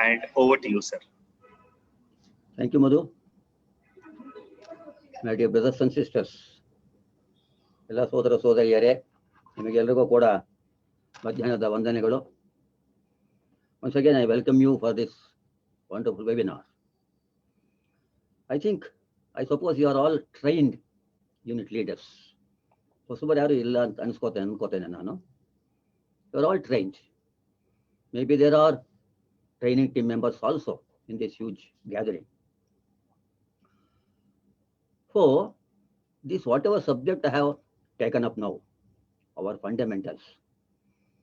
and over to you, sir. Thank you, Madhu. My dear brothers and sisters, ಎಲ್ಲ ಸೋದರ ಸೋದರಿಯರೇ, ನಿಮಗೆಲ್ಲರಿಗೂ ಕೂಡ ಮಧ್ಯಾಹ್ನದ ವಂದನೆಗಳು. Once again, I welcome you for this wonderful webinar. I suppose you are all trained unit leaders. ಹೊಸಬರು ಯಾರು ಇಲ್ಲ ಅಂತ ಅನ್ಕೋತೇನೆ ನಾನು. You are all trained. Maybe there are training team members also in this huge gathering. So, this whatever subject I have taken up now, our fundamentals,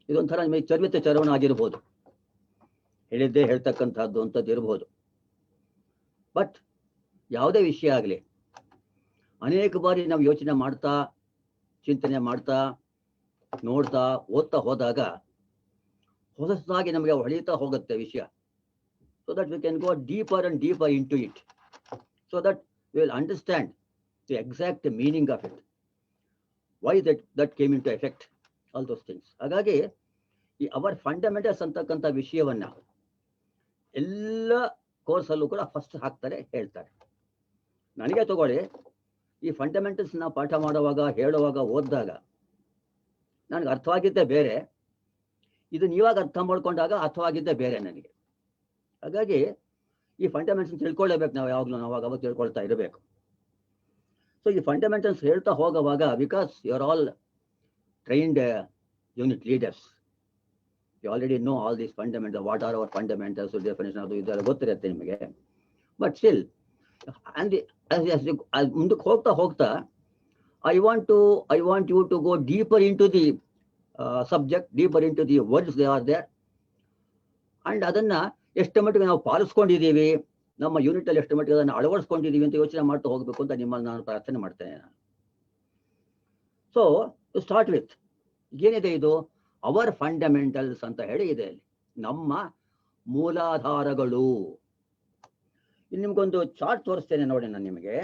ಇದೊಂಥರ ನಿಮಗೆ ಚರ್ವಣ ಆಗಿರ್ಬೋದು, ಹೇಳಿದ್ದೇ ಹೇಳ್ತಕ್ಕಂಥದ್ದು ಅಂತದ್ದು ಇರ್ಬೋದು. ಬಟ್ ಯಾವುದೇ ವಿಷಯ ಆಗಲಿ, ಅನೇಕ ಬಾರಿ ನಾವು ಯೋಚನೆ ಮಾಡ್ತಾ, ಚಿಂತನೆ ಮಾಡ್ತಾ, ನೋಡ್ತಾ, ಓದ್ತಾ ಹೋದಾಗ ಹೊಸದಾಗಿ ನಮಗೆ ಹೊಳಿತಾ ಹೋಗುತ್ತೆ ವಿಷಯ. So that we can go deeper and deeper into it, so that we will understand the exact meaning of it, why that came into effect, all those things. ಹಾಗಾಗಿ ಈ ಅವರ್ ಫಂಡಮೆಂಟಲ್ಸ್ ಅಂತಕ್ಕಂಥ ವಿಷಯವನ್ನ ಎಲ್ಲ ಕೋರ್ಸಲ್ಲೂ ಕೂಡ ಫಸ್ಟ್ ಹಾಕ್ತಾರೆ, ಹೇಳ್ತಾರೆ. ನನಗೆ ತಗೊಳ್ಳಿ, ಈ ಫಂಡಮೆಂಟಲ್ಸ್ ನಾವು ಪಾಠ ಮಾಡುವಾಗ, ಹೇಳುವಾಗ, ಓದಿದಾಗ ನನಗೆ ಅರ್ಥವಾಗಿದ್ದೇ ಬೇರೆ, ಇದನ್ನ ಇವಾಗ ಅರ್ಥ ಮಾಡ್ಕೊಂಡಾಗ ಅರ್ಥವಾಗಿದ್ದೇ ಬೇರೆ ನನಗೆ. ಹಾಗಾಗಿ ಈ ಫಂಡಮೆಂಟಲ್ಸ್ ತಿಳ್ಕೊಳ್ಳೇಬೇಕು, ನಾವು ಯಾವಾಗಲೂ ಅವಾಗ ತಿಳ್ಕೊಳ್ತಾ ಇರಬೇಕು. ಸೊ ಈ ಫಂಡಮೆಂಟಲ್ಸ್ ಹೇಳ್ತಾ ಹೋಗುವಾಗ, because you are all trained unit leaders, you already know all these fundamental, what are our fundamentals, definition, ಅದು ಇದೆಲ್ಲ ಗೊತ್ತಿರುತ್ತೆ ನಿಮಗೆ. ಬಟ್ ಸ್ಟಿಲ್ ಮುಂದಕ್ಕೆ ಹೋಗ್ತಾ I want you to go deeper in to the subject, deeper in to the words they are there. And ಅದನ್ನ ಎಷ್ಟು ಮಟ್ಟಿಗೆ ನಾವು ಪಾಲಿಸ್ಕೊಂಡಿದ್ದೀವಿ, ನಮ್ಮ ಯೂನಿಟ್ ಅಲ್ಲಿ ಎಷ್ಟು ಮಟ್ಟಿಗೆ ಅದನ್ನು ಅಳವಡಿಸ್ಕೊಂಡಿದ್ದೀವಿ ಅಂತ ಯೋಚನೆ ಮಾಡ್ತಾ ಹೋಗ್ಬೇಕು ಅಂತ ನಿಮ್ಮಲ್ಲಿ ನಾನು ಪ್ರಾರ್ಥನೆ ಮಾಡ್ತೇನೆ. ಸೊ ಟು ಸ್ಟಾರ್ಟ್ ವಿತ್, ಏನಿದೆ ಇದು ಅವರ್ ಫಂಡಮೆಂಟಲ್ಸ್ ಅಂತ ಹೇಳಿ ಇದೆ ಅಲ್ಲಿ, ನಮ್ಮ ಮೂಲಾಧಾರಗಳು. ಇಲ್ಲಿ ನಿಮ್ಗೊಂದು ಚಾರ್ಟ್ ತೋರಿಸ್ತೇನೆ ನೋಡಿ ನಾನು ನಿಮಗೆ.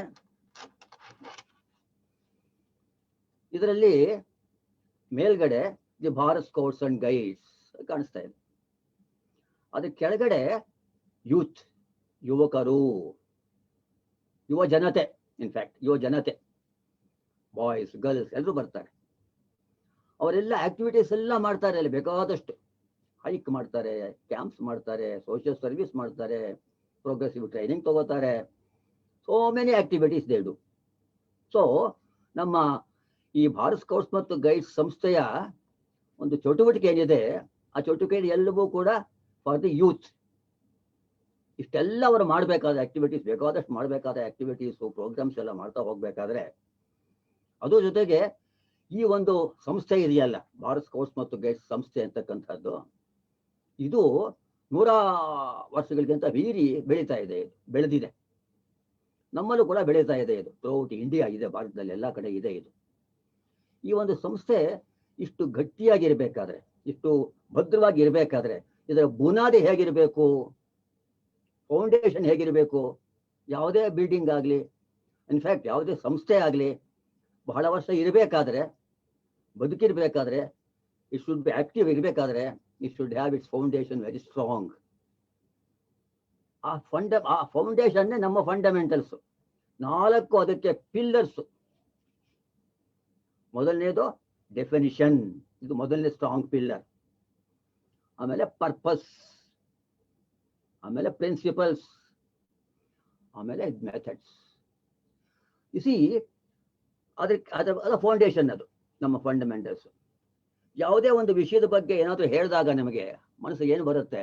ಇದರಲ್ಲಿ ಮೇಲ್ಗಡೆ the Bharat scouts and guides ಕಾಣಿಸ್ತಾ ಇದೆ. ಅದ್ರ ಕೆಳಗಡೆ ಯೂತ್, ಯುವಕರು, ಯುವ ಜನತೆ, ಇನ್ಫ್ಯಾಕ್ಟ್ ಯುವ ಜನತೆ, ಬಾಯ್ಸ್, ಗರ್ಲ್ಸ್ ಎಲ್ಲರೂ ಬರ್ತಾರೆ. ಅವರೆಲ್ಲ ಆಕ್ಟಿವಿಟೀಸ್ ಎಲ್ಲ ಮಾಡ್ತಾರೆ ಅಲ್ಲಿ ಬೇಕಾದಷ್ಟು. ಹೈಕ್ ಮಾಡ್ತಾರೆ, ಕ್ಯಾಂಪ್ಸ್ ಮಾಡ್ತಾರೆ, ಸೋಷಿಯಲ್ ಸರ್ವಿಸ್ ಮಾಡ್ತಾರೆ, ಪ್ರೋಗ್ರೆಸಿವ್ ಟ್ರೈನಿಂಗ್ ತಗೋತಾರೆ. So many activities they do. So ನಮ್ಮ ಈ ಭಾರತ್ ಸ್ಕೌಟ್ಸ್ ಮತ್ತು ಗೈಡ್ಸ್ ಸಂಸ್ಥೆಯ ಒಂದು ಚಟುವಟಿಕೆ ಏನಿದೆ, ಆ ಚಟುವಟಿಕೆ ಎಲ್ಲವೂ ಕೂಡ ಫಾರ್ ದಿ ಯೂತ್. ಇಷ್ಟೆಲ್ಲ ಅವರು ಮಾಡಬೇಕಾದ ಆಕ್ಟಿವಿಟೀಸ್, ಬೇಕಾದಷ್ಟು ಮಾಡಬೇಕಾದ ಆಕ್ಟಿವಿಟೀಸು, ಪ್ರೋಗ್ರಾಮ್ಸ್ ಎಲ್ಲ ಮಾಡ್ತಾ ಹೋಗ್ಬೇಕಾದ್ರೆ, ಅದ್ರ ಜೊತೆಗೆ ಈ ಒಂದು ಸಂಸ್ಥೆ ಇದೆಯಲ್ಲ, ಭಾರತ್ ಸ್ಕೌಟ್ಸ್ ಮತ್ತು ಗೈಡ್ಸ್ ಸಂಸ್ಥೆ ಅಂತಕ್ಕಂಥದ್ದು, ಇದು 100 ವರ್ಷಗಳಿಗಿಂತ ಮೀರಿ ಬೆಳೀತಾ ಇದೆ, ಬೆಳೆದಿದೆ. ನಮ್ಮಲ್ಲೂ ಕೂಡ ಬೆಳೀತಾ ಇದೆ ಇದು. ಥ್ರೂಔಟ್ ಇಂಡಿಯಾ ಇದೆ, ಭಾರತದಲ್ಲಿ ಎಲ್ಲ ಕಡೆ ಇದೆ ಇದು. ಈ ಒಂದು ಸಂಸ್ಥೆ ಇಷ್ಟು ಗಟ್ಟಿಯಾಗಿರ್ಬೇಕಾದ್ರೆ, ಇಷ್ಟು ಭದ್ರವಾಗಿ ಇರಬೇಕಾದ್ರೆ, ಇದರ ಬುನಾದಿ ಹೇಗಿರಬೇಕು, ಫೌಂಡೇಶನ್ ಹೇಗಿರಬೇಕು, ಯಾವುದೇ ಬಿಲ್ಡಿಂಗ್ ಆಗಲಿ, ಇನ್ಫ್ಯಾಕ್ಟ್ ಯಾವುದೇ ಸಂಸ್ಥೆ ಆಗಲಿ ಬಹಳ ವರ್ಷ ಇರಬೇಕಾದ್ರೆ, ಬದುಕಿರ್ಬೇಕಾದ್ರೆ, ಇಟ್ ಶುಡ್ ಬಿ ಆಕ್ಟಿವ್ ಇರಬೇಕಾದ್ರೆ, it should have it's foundation very strong. ಆ ಫೌಂಡೇಶನ್ನೇ ನಮ್ಮ ಫಂಡಮೆಂಟಲ್ಸ್. 4 ಅದಕ್ಕೆ ಪಿಲ್ಲರ್ಸ್. ಮೊದಲನೇದು ಡೆಫಿನಿಷನ್, ಇದು ಮೊದಲನೇ ಸ್ಟ್ರಾಂಗ್ ಪಿಲ್ಲರ್. ಆಮೇಲೆ ಪರ್ಪಸ್, ಆಮೇಲೆ ಪ್ರಿನ್ಸಿಪಲ್ಸ್, ಆಮೇಲೆ ಮೆಥಡ್ಸ್. ಇಸಿ ಅದರ ಫೌಂಡೇಶನ್, ಅದು ನಮ್ಮ ಫಂಡಮೆಂಟಲ್ಸ್. ಯಾವುದೇ ಒಂದು ವಿಷಯದ ಬಗ್ಗೆ ಏನಾದರೂ ಹೇಳಿದಾಗ ನಮಗೆ ಮನಸ್ಸಿಗೆ ಏನು ಬರುತ್ತೆ,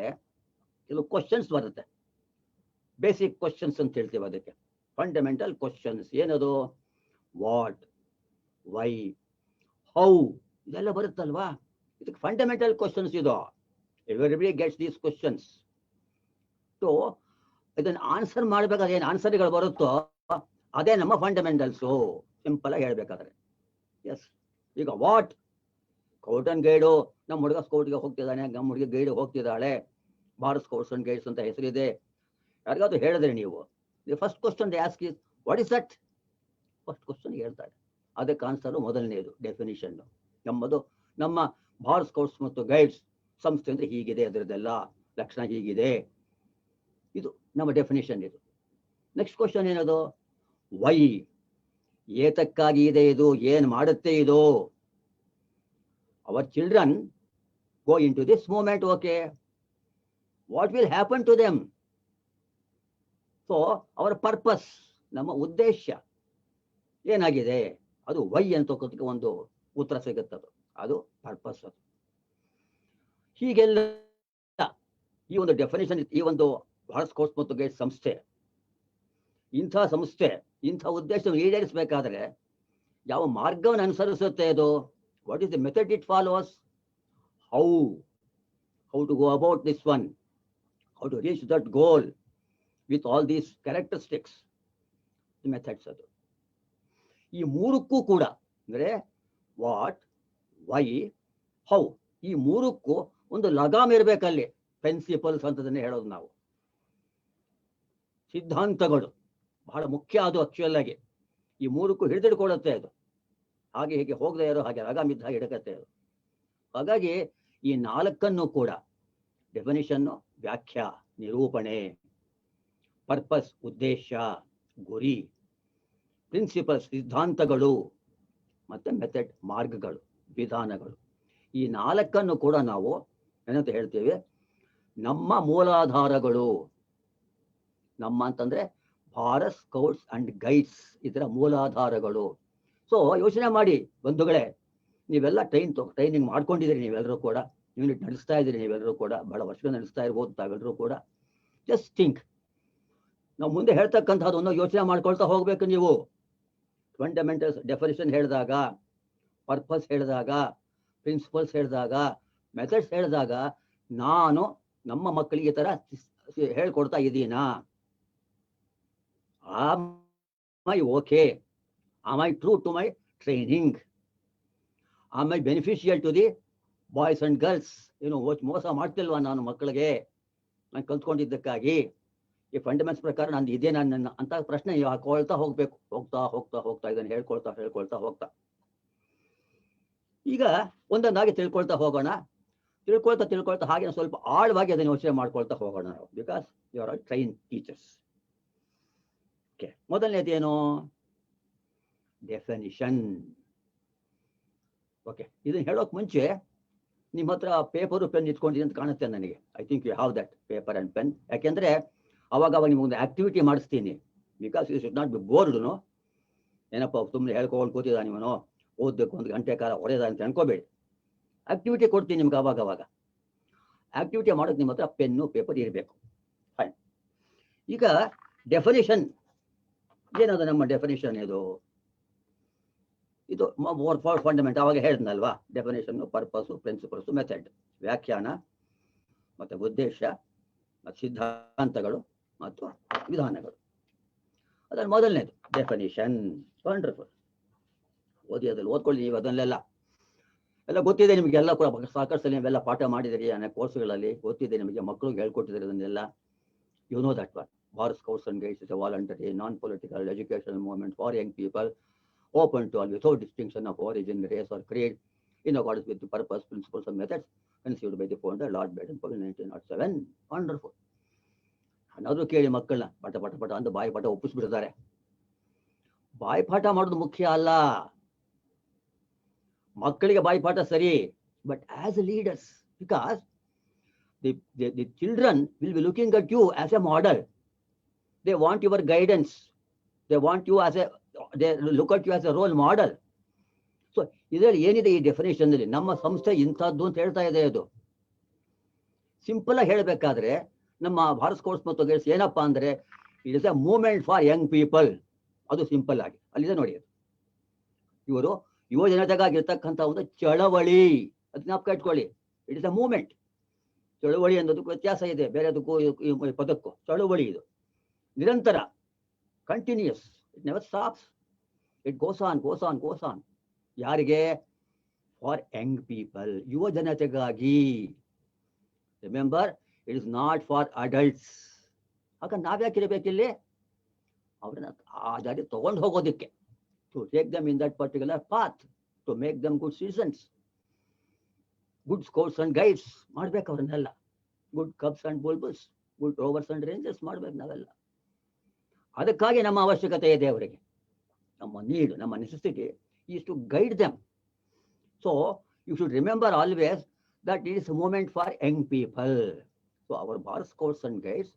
ಕೆಲವು ಕ್ವಶನ್ಸ್ ಬರುತ್ತೆ. ಬೇಸಿಕ್ ಕ್ವಶನ್ಸ್ ಅಂತ ಹೇಳ್ತೀವಿ ಅದಕ್ಕೆ, ಫಂಡಮೆಂಟಲ್ ಕ್ವಶನ್ಸ್. ಏನದು? ವಾಟ್, ವೈ, ಹೌ, ಇದೆಲ್ಲ ಬರುತ್ತಲ್ವಾ, ಇದಕ್ಕೆ ಫಂಡಮೆಂಟಲ್ ಕ್ವಶನ್ಸ್ ಇದು. Everybody gets these questions. So ಇದನ್ನು ಆನ್ಸರ್ ಮಾಡಬೇಕಾದ್ರೆ ಏನು ಆನ್ಸರ್ಗಳು ಬರುತ್ತೋ ಅದೇ ನಮ್ಮ ಫಂಡಮೆಂಟಲ್ಸು, ಸಿಂಪಲ್ ಆಗಿ ಹೇಳ್ಬೇಕಾದ್ರೆ. ಎಸ್, ಈಗ ವಾಟ್, ಸ್ಕೌಟ್ ಅಂಡ್ ಗೈಡು, ನಮ್ಮ ಹುಡುಗ ಸ್ಕೌಟ್ಗೆ ಹೋಗ್ತಿದ್ದಾನೆ, ನಮ್ಮ ಹುಡುಗಿ ಗೈಡ್ ಹೋಗ್ತಿದ್ದಾಳೆ, ಭಾರತ್ ಸ್ಕೌಟ್ಸ್ ಅಂಡ್ ಗೈಡ್ಸ್ ಅಂತ ಹೆಸರಿದೆ. ಯಾರಿಗಾದ್ರು ಹೇಳಿದ್ರೆ ನೀವು, the first question they ask is what is that? First question ಹೇಳ್ತಾರೆ. ಅದಕ್ಕೆ ಆನ್ಸರು ಮೊದಲನೇದು ಡೆಫಿನಿಷನ್. ನಮ್ಮ ಭಾರತ್ ಸ್ಕೌಟ್ಸ್ ಮತ್ತು ಗೈಡ್ಸ್ ಸಂಸ್ಥೆ ಅಂದ್ರೆ ಹೀಗಿದೆ, ಅದರದ್ದೆಲ್ಲ ಲಕ್ಷಣ ಹೀಗಿದೆ, ಇದು ನಮ್ಮ ಡೆಫಿನೇಷನ್. ಇದು ನೆಕ್ಸ್ಟ್ ಕ್ವಶನ್ ಏನದು? ವೈ, ಏತಕ್ಕಾಗಿ ಇದೆ ಇದು, ಏನ್ ಮಾಡುತ್ತೆ ಇದು? Our children go into this moment, okay, what will happen to them? So our purpose, ನಮ್ಮ ಉದ್ದೇಶ ಏನಾಗಿದೆ, ಅದು ವೈ ಅಂತಕ್ಕಂಥ ಒಂದು ಉತ್ತರ ಸಿಗುತ್ತದೆ. ಅದು ಪರ್ಪಸ್. ಅದು ಹೀಗೆಲ್ಲ ಈ ಒಂದು ಡೆಫಿನೇಷನ್, ಈ ಒಂದು ಭಾರತ್ ಸ್ಕೌಟ್ಸ್ ಮತ್ತು ಗೈಡ್ಸ್ ಸಂಸ್ಥೆ, ಇಂಥ ಸಂಸ್ಥೆ ಇಂಥ ಉದ್ದೇಶ ಈಡೇರಿಸಬೇಕಾದ್ರೆ ಯಾವ ಮಾರ್ಗವನ್ನು ಅನುಸರಿಸುತ್ತೆ ಅದು? What is the method it follows? how to go about this one, how to reach that goal with all these characteristics, the methods. ಅದು ಈ ಮೂರಕ್ಕೂ ಕೂಡ ಅಂದ್ರೆ ವಾಟ್, ವೈ, ಹೌ, ಈ ಮೂರಕ್ಕೂ ಒಂದು ಲಗಾಮ್ ಇರಬೇಕಲ್ಲಿ. ಪ್ರಿನ್ಸಿಪಲ್ಸ್ ಅಂತದನ್ನೇ ಹೇಳೋದು ನಾವು. ಸಿದ್ಧಾಂತಗಳು ಬಹಳ ಮುಖ್ಯ. ಅದು ಆಕ್ಚುಯಲ್ ಆಗಿ ಈ ಮೂರಕ್ಕೂ ಹಿಡಿದಿಡ್ಕೊಳ್ಳುತ್ತೆ ಅದು. ಹಾಗೆ ಹೀಗೆ ಹೋಗದೆ ಇರೋ ಹಾಗೆ ಲಗಾಮ್ ಇದ್ದ ಹಾಗೆ ಹಿಡಕತ್ತೆ ಅದು. ಹಾಗಾಗಿ ಈ ನಾಲ್ಕನ್ನು ಕೂಡ ಡೆಫಿನಿಷನ್ನು, ವ್ಯಾಖ್ಯಾ, ನಿರೂಪಣೆ, ಪರ್ಪಸ್ ಉದ್ದೇಶ, ಗುರಿ, ಪ್ರಿನ್ಸಿಪಲ್ಸ್ ಸಿದ್ಧಾಂತಗಳು, ಮತ್ತೆ ಮೆಥಡ್ ಮಾರ್ಗಗಳು, ವಿಧಾನಗಳು, ಈ ನಾಲ್ಕನ್ನು ಕೂಡ ನಾವು ಏನಂತ ಹೇಳ್ತೇವೆ? ನಮ್ಮ ಮೂಲಾಧಾರಗಳು. ನಮ್ಮ ಅಂತಂದ್ರೆ ಭಾರತ್ ಸ್ಕೌಟ್ಸ್ ಅಂಡ್ ಗೈಡ್ಸ್, ಇದರ ಮೂಲಾಧಾರಗಳು. ಸೊ ಯೋಚನೆ ಮಾಡಿ ಬಂಧುಗಳೇ, ನೀವೆಲ್ಲ ಟ್ರೈನಿಂಗ್ ಮಾಡ್ಕೊಂಡಿದ್ದೀರಿ, ನೀವೆಲ್ಲರೂ ಕೂಡ ಯೂನಿಟ್ ನಡೆಸ್ತಾ ಇದ್ದೀರಿ, ನೀವೆಲ್ಲರೂ ಕೂಡ ಬಹಳ ವರ್ಷ ನಡೆಸ್ತಾ ಇರ್ಬೋದು ತಾವೆಲ್ಲರೂ ಕೂಡ. ಜಸ್ಟ್ ಥಿಂಕ್, ನಾವು ಮುಂದೆ ಹೇಳ್ತಕ್ಕಂಥದ್ದನ್ನು ಯೋಚನೆ ಮಾಡ್ಕೊಳ್ತಾ ಹೋಗ್ಬೇಕು ನೀವು. ಫಂಡಮೆಂಟಲ್ಸ್ ಡೆಫಿನಿಷನ್ ಹೇಳಿದಾಗ, ಪರ್ಪಸ್ ಹೇಳಿದಾಗ, ಪ್ರಿನ್ಸಿಪಲ್ಸ್ ಹೇಳಿದಾಗ, ಮೆಥಡ್ಸ್ ಹೇಳಿದಾಗ, ನಾನು ನಮ್ಮ ಮಕ್ಕಳಿಗೆ ತರ ಹೇಳ್ಕೊಡ್ತಾ ಇದ್ದೀನಾ? Am I okay? Am I true to my training? Am I beneficial to the boys and girls? ಏನು ಮೋಸ ಮಾಡ್ತಿಲ್ವಾ ನಾನು ಮಕ್ಕಳಿಗೆ ನಾನು ಕಲ್ತ್ಕೊಂಡಿದ್ದಕ್ಕಾಗಿ? ಈ ಫಂಡಮೆಂಟ್ಸ್ ಪ್ರಕಾರ ನಾನು ಇದೇ ನನ್ನ ಅಂತ ಪ್ರಶ್ನೆ ಹಾಕೊಳ್ತಾ ಹೋಗ್ಬೇಕು. ಹೋಗ್ತಾ ಹೋಗ್ತಾ ಹೋಗ್ತಾ ಇದನ್ನು ಹೇಳ್ಕೊಳ್ತಾ ಹೋಗ್ತಾ ಈಗ ಒಂದೊಂದಾಗಿ ತಿಳ್ಕೊಳ್ತಾ ಹೋಗೋಣ. ತಿಳ್ಕೊಳ್ತಾ ಹಾಗೆ ಸ್ವಲ್ಪ ಆಳವಾಗಿ ಅದನ್ನು ಯೋಚನೆ ಮಾಡ್ಕೊಳ್ತಾ ಹೋಗೋಣ ನಾವು. Because you are train teachers. Okay, ಮೊದಲನೇದೇನು? ಡೆಫಿನಿಷನ್. ಓಕೆ, ಇದನ್ನ ಹೇಳೋಕೆ ಮುಂಚೆ ನಿಮ್ಮ ಹತ್ರ ಪೇಪರು ಪೆನ್ ಇಟ್ಕೊಂಡಿದೆ ಅಂತ ಕಾಣುತ್ತೆ ನನಗೆ. I think you have that paper and pen. ಯಾಕೆಂದ್ರೆ ಅವಾಗ ನಿಮಗೊಂದು ಆಕ್ಟಿವಿಟಿ ಮಾಡಿಸ್ತೀನಿ. Because you should not be ಬೋರ್ಡ್ನು. ಏನಪ್ಪ ಸುಮ್ಮನೆ ಹೇಳ್ಕೊಂಡು ಕೂತಿದ್ದ ನೀವನು, ಓದಬೇಕು ಒಂದು ಗಂಟೆ ಕಾಲ ಹೊಡೆದ ಅಂತ ಅನ್ಕೋಬೇಡಿ. ಆಕ್ಟಿವಿಟಿ ಕೊಡ್ತೀನಿ ನಿಮ್ಗೆ ಅವಾಗ. ಆಕ್ಟಿವಿಟಿ ಮಾಡೋಕೆ ನಿಮ್ಮ ಹತ್ರ ಪೆನ್ನು ಪೇಪರ್ ಇರಬೇಕು. ಫೈನ್. ಈಗ ಡೆಫಿನೇಷನ್ ಏನದು? ನಮ್ಮ ಡೆಫಿನೇಷನ್ ಇದು ಫಂಡಮೆಂಟ್. ಅವಾಗ ಹೇಳಿದ್ನಲ್ವಾ, ಡೆಫಿನೇಷನ್, ಪರ್ಪಸ್, ಪ್ರಿನ್ಸಿಪಲ್ಸ್, ಮೆಥಡ್, ವ್ಯಾಖ್ಯಾನ, ಮತ್ತೆ ಉದ್ದೇಶ, ಮತ್ತು ಸಿದ್ಧಾಂತಗಳು ಮತ್ತು ವಿಧಾನಗಳು. ಅದರ ಮೊದಲನೇದು ಡೆಫಿನೇಷನ್. ವಂಡರ್ಫುಲ್. ಓದ್ಕೊಳ್ಳಿ ನೀವು ಅದನ್ನೆಲ್ಲ. ಎಲ್ಲ ಗೊತ್ತಿದೆ ನಿಮಗೆಲ್ಲ ಕೂಡ. ಸಾಕಷ್ಟು ನೀವೆಲ್ಲ ಪಾಠ ಮಾಡಿದಿರಿ ಅನೇಕ ಕೋರ್ಸ್ಗಳಲ್ಲಿ, ಗೊತ್ತಿದೆ ನಿಮಗೆ. ಮಕ್ಕಳಿಗೆ ಹೇಳ್ಕೊಟ್ಟಿದ್ದೀರಿ ಅದನ್ನೆಲ್ಲ. You know that one. Bharat scouts and guides is a voluntary non political educational movement for young people, open to all without distinction of origin, race or creed, in accordance with the purpose, principles and methods conceived by the founder Lord Baden-Powell in 1907. Wonderful. ಅನಾದ್ರೂ ಕೇಳಿ ಮಕ್ಕಳನ್ನ ಪಟ ಅಂತ ಬಾಯಿ ಒಪ್ಪಿಸ್ಬಿಡ್ತಾರೆ. ಬಾಯಿ ಪಾಠ ಮಾಡೋದು ಮುಖ್ಯ ಅಲ್ಲ. ಮಕ್ಕಳಿಗೆ ಬಾಯಿ ಪಾಠ ಸರಿ, but as A leaders, because the children will be looking at you as a model. They want your guidance. They want you as they look at you as a role model. So ಇದರಲ್ಲಿ ಏನಿದೆ ಈ definition ಅಲ್ಲಿ? ನಮ್ಮ ಸಂಸ್ಥೆ ಇಂಥದ್ದು ಅಂತ ಹೇಳ್ತಾ ಇದೆ. ಅದು ಸಿಂಪಲ್ ಆಗಿ ಹೇಳಬೇಕಾದ್ರೆ ನಮ್ಮ ಭಾರತ್ ಸ್ಕೌಟ್ಸ್ ಮತ್ತು ಗೈಡ್ಸ್ ಏನಪ್ಪಾ ಅಂದ್ರೆ, it is A movement for young people. ಅದು ಸಿಂಪಲ್ ಆಗಿ ಅಲ್ಲಿದೆ ನೋಡಿ. ಅದು ಇವರು ಯುವ ಜನತೆಗಾಗಿರ್ತಕ್ಕಂಥ ಒಂದು ಚಳವಳಿ. ಅದು ಜ್ಞಾಪಕ ಇಟ್ಕೊಳ್ಳಿ. It is A movement. ಚಳವಳಿ ಅನ್ನೋದಕ್ಕೂ ವ್ಯತ್ಯಾಸ ಇದೆ, ಬೇರೆದಕ್ಕೂ ಈ ಪದಕ್ಕೂ. ಚಳವಳಿ ಇದು ನಿರಂತರ, continuous. It never stops. It goes on. ಯಾರಿಗೆ? ಫಾರ್ ಯಂಗ್ ಪೀಪಲ್, ಯುವ ಜನತೆಗಾಗಿ. Remember, it is not for adults. ಹಾಗಾದ್ರೆ ನಾವ್ಯಾಕೆ ಇರಬೇಕಿಲ್ಲಿ? ಅವ್ರನ್ನ ಆ ಜಾರಿ ತಗೊಂಡು ಹೋಗೋದಿಕ್ಕೆ. To take them in that particular path, to make them good citizens, good scouts and guides ಮಾಡ್ಬೇಕು ಅವ್ರನ್ನೆಲ್ಲ. Good cubs and bulbuls rovers and rangers ಮಾಡ್ಬೇಕು ನಾವೆಲ್ಲ. ಅದಕ್ಕಾಗಿ ನಮ್ಮ ಅವಶ್ಯಕತೆ ಇದೆ ಅವರಿಗೆ. ನಮ್ಮ ನೀಡ್, ನಮ್ಮ necessity is to guide them. So you should remember always that it is a moment for young people. So our Bharat Scouts and Guides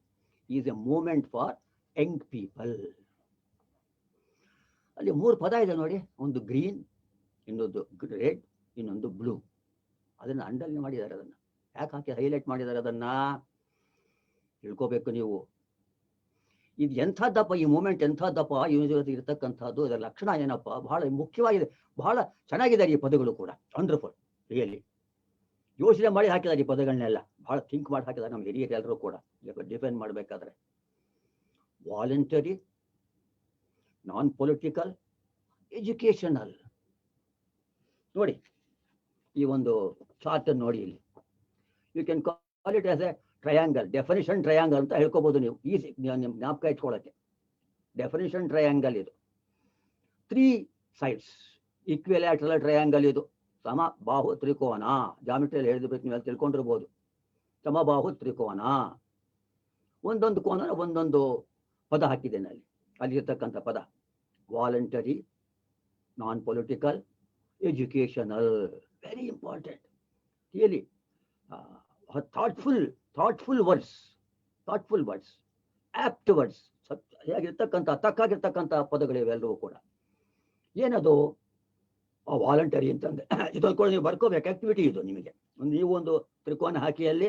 is a moment for young people. ಅಲ್ಲಿ 3 ಪದ ಇದೆ ನೋಡಿ, ಒಂದು green, ಇನ್ನೊಂದು red, ಇನ್ನೊಂದು blue. ಅದನ್ನ underline ಮಾಡಿದ್ದಾರೆ. ಅದನ್ನ ಯಾಕೆ ಹಾಕಿ ಹೈಲೈಟ್ ಮಾಡಿದ್ದಾರೆ ಅದನ್ನ ತಿಳ್ಕೋಬೇಕು ನೀವು. ಇದು ಎಂಥದ್ದಪ್ಪ ಈ ಮೂಮೆಂಟ್, ಎಂಥದ್ದಪ್ಪ ಯೂನಿವರ್ಸಿಟಿ ಇರತಕ್ಕಂಥದ್ದು, ಇದರ ಲಕ್ಷಣ ಏನಪ್ಪ, ಬಹಳ ಮುಖ್ಯವಾಗಿದೆ, ಬಹಳ ಚೆನ್ನಾಗಿದೆ ಈ ಪದಗಳು ಕೂಡ. ವಂಡರ್ಫುಲ್, ರಿಯಲಿ ಯೋಚನೆ ಮಾಡಿ ಹಾಕಿದ್ದಾರೆ ಈ ಪದಗಳನ್ನೆಲ್ಲ, ಬಹಳ ಥಿಂಕ್ ಮಾಡಿ ಹಾಕಿದ್ದಾರೆ ನಮ್ಮ ಹಿರಿಯರು ಎಲ್ಲರೂ ಕೂಡ ಡಿಫೈನ್ ಮಾಡಬೇಕಾದ್ರೆ. Voluntary, non political, educational. ನೋಡಿ ಈ ಒಂದು ಚಾರ್ಟ್ ನೋಡಿ, ಇಲ್ಲಿ you can call it as a triangle, definition triangle ಅಂತ ಹೇಳ್ಕೋಬಹುದು ನೀವು, ಈಸಿ ಜ್ಞಾಪಕ ಇಟ್ಕೊಳ್ಳೋಕ್ಕೆ. ಡೆಫಿನಿಷನ್ ಟ್ರಯಾಂಗಲ್ ಇದು. 3 sides, ಈಕ್ವಿಲ್ಯಾಟ್ರಲ್ ಟ್ರಯಾಂಗಲ್ ಇದು. ಸಮಬಾಹು ತ್ರಿಕೋನ, ಜಾಮಿಟ್ರಿಯಲ್ಲಿ ಹೇಳಿದ್ಬೇಕು, ನೀವೆಲ್ಲ ತಿಳ್ಕೊಂಡಿರ್ಬೋದು. ಸಮಬಾಹು ತ್ರಿಕೋನ, ಒಂದೊಂದು ಕೋನ ಒಂದೊಂದು ಪದ ಹಾಕಿದ್ದೇನೆ ಅಲ್ಲಿ, ಅಲ್ಲಿರ್ತಕ್ಕಂಥ ಪದ. Voluntary, non political, educational, very important really. Thoughtful words, apt words, ಹೇಗಿರ್ತಕ್ಕಂಥ ತಕ್ಕಾಗಿರ್ತಕ್ಕಂಥ ಪದಗಳಿವೆಲ್ಲವೂ ಕೂಡ. ಏನದು ವಾಲಂಟರಿ ಅಂತಂದ್ರೆ, ಇದೊಂದು ಕೂಡ ನೀವು ಬರ್ಕೋಬೇಕು, ಆಕ್ಟಿವಿಟಿ ಇದು ನಿಮಗೆ. ನೀವು ಒಂದು ತ್ರಿಕೋನ ಹಾಕಿ, ಅಲ್ಲಿ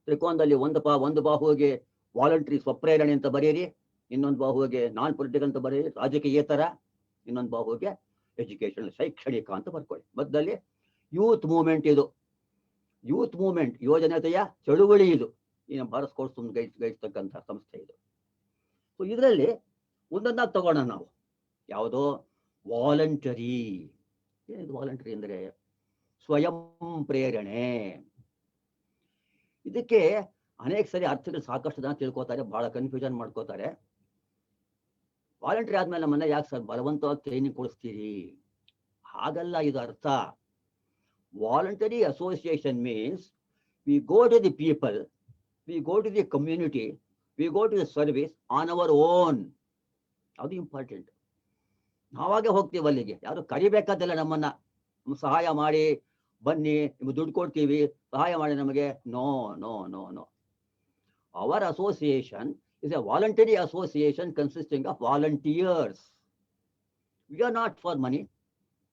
ತ್ರಿಕೋನದಲ್ಲಿ ಒಂದು ಬಾಹುವಿಗೆ ವಾಲಂಟರಿ, ಸ್ವಪ್ರೇರಣೆ ಅಂತ ಬರೆಯಿರಿ, ಇನ್ನೊಂದು ಬಾಹುವಿಗೆ ನಾನ್ ಪೊಲಿಟಿಕಲ್ ಅಂತ ಬರೆಯಿರಿ, ರಾಜಕೀಯೇತರ, ಇನ್ನೊಂದು ಬಾಹುವಿಗೆ ಎಜುಕೇಶನ್, ಶೈಕ್ಷಣಿಕ ಅಂತ ಬರ್ಕೊಳ್ಳಿ. ಮಧ್ಯದಲ್ಲಿ ಯೂತ್ ಮೂವ್ಮೆಂಟ್, ಇದು ಯೂತ್ ಮೂವ್ಮೆಂಟ್, ಯುವಜನತೆಯ ಚಳುವಳಿ ಇದು. ಈ ನಮ್ಮ ಭಾರತ್ ಸ್ಕೌಟ್ಸ್ ಗೈಡ್ಸ್ತಕ್ಕಂಥ ಸಂಸ್ಥೆ ಇದು. ಸೊ ಇದರಲ್ಲಿ ಒಂದೊಂದಾಗಿ ತಗೋಣ ನಾವು. ಯಾವುದೋ ವಾಲಂಟರಿ. ಏನಿದು ವಾಲಂಟರಿ ಅಂದರೆ ಸ್ವಯಂ ಪ್ರೇರಣೆ. ಇದಕ್ಕೆ ಅನೇಕ ಸರಿ ಅರ್ಥಗಳು ಸಾಕಷ್ಟು ಜನ ತಿಳ್ಕೊತಾರೆ, ಬಹಳ ಕನ್ಫ್ಯೂಷನ್ ಮಾಡ್ಕೋತಾರೆ. ವಾಲಂಟರಿ ಆದ್ಮೇಲೆ ನಮ್ಮನ್ನ ಯಾಕೆ ಸರ್ ಬಲವಂತವಾಗಿ ಟ್ರೈನಿಂಗ್ ಕೊಡಿಸ್ತೀರಿ? ಹಾಗಲ್ಲ ಇದು ಅರ್ಥ. Voluntary association means we go to the people, we go to the community, we go to the service on our own. ಅದು ಇಂಪಾರ್ಟೆಂಟ್. ನಾವಾಗೆ ಹೋಗ್ತೀವಿ ಅಲ್ಲಿಗೆ, ಯಾರು ಕರಿಬೇಕಾದಿಲ್ಲ ನಮ್ಮನ್ನ, ಸಹಾಯ ಮಾಡಿ ಬನ್ನಿ, ನಿಮ್ಗೆ ದುಡ್ಡು ಕೊಡ್ತೀವಿ, ಸಹಾಯ ಮಾಡಿ ನಮಗೆ. No no no no. Our association is a voluntary association consisting of volunteers. We are not for money,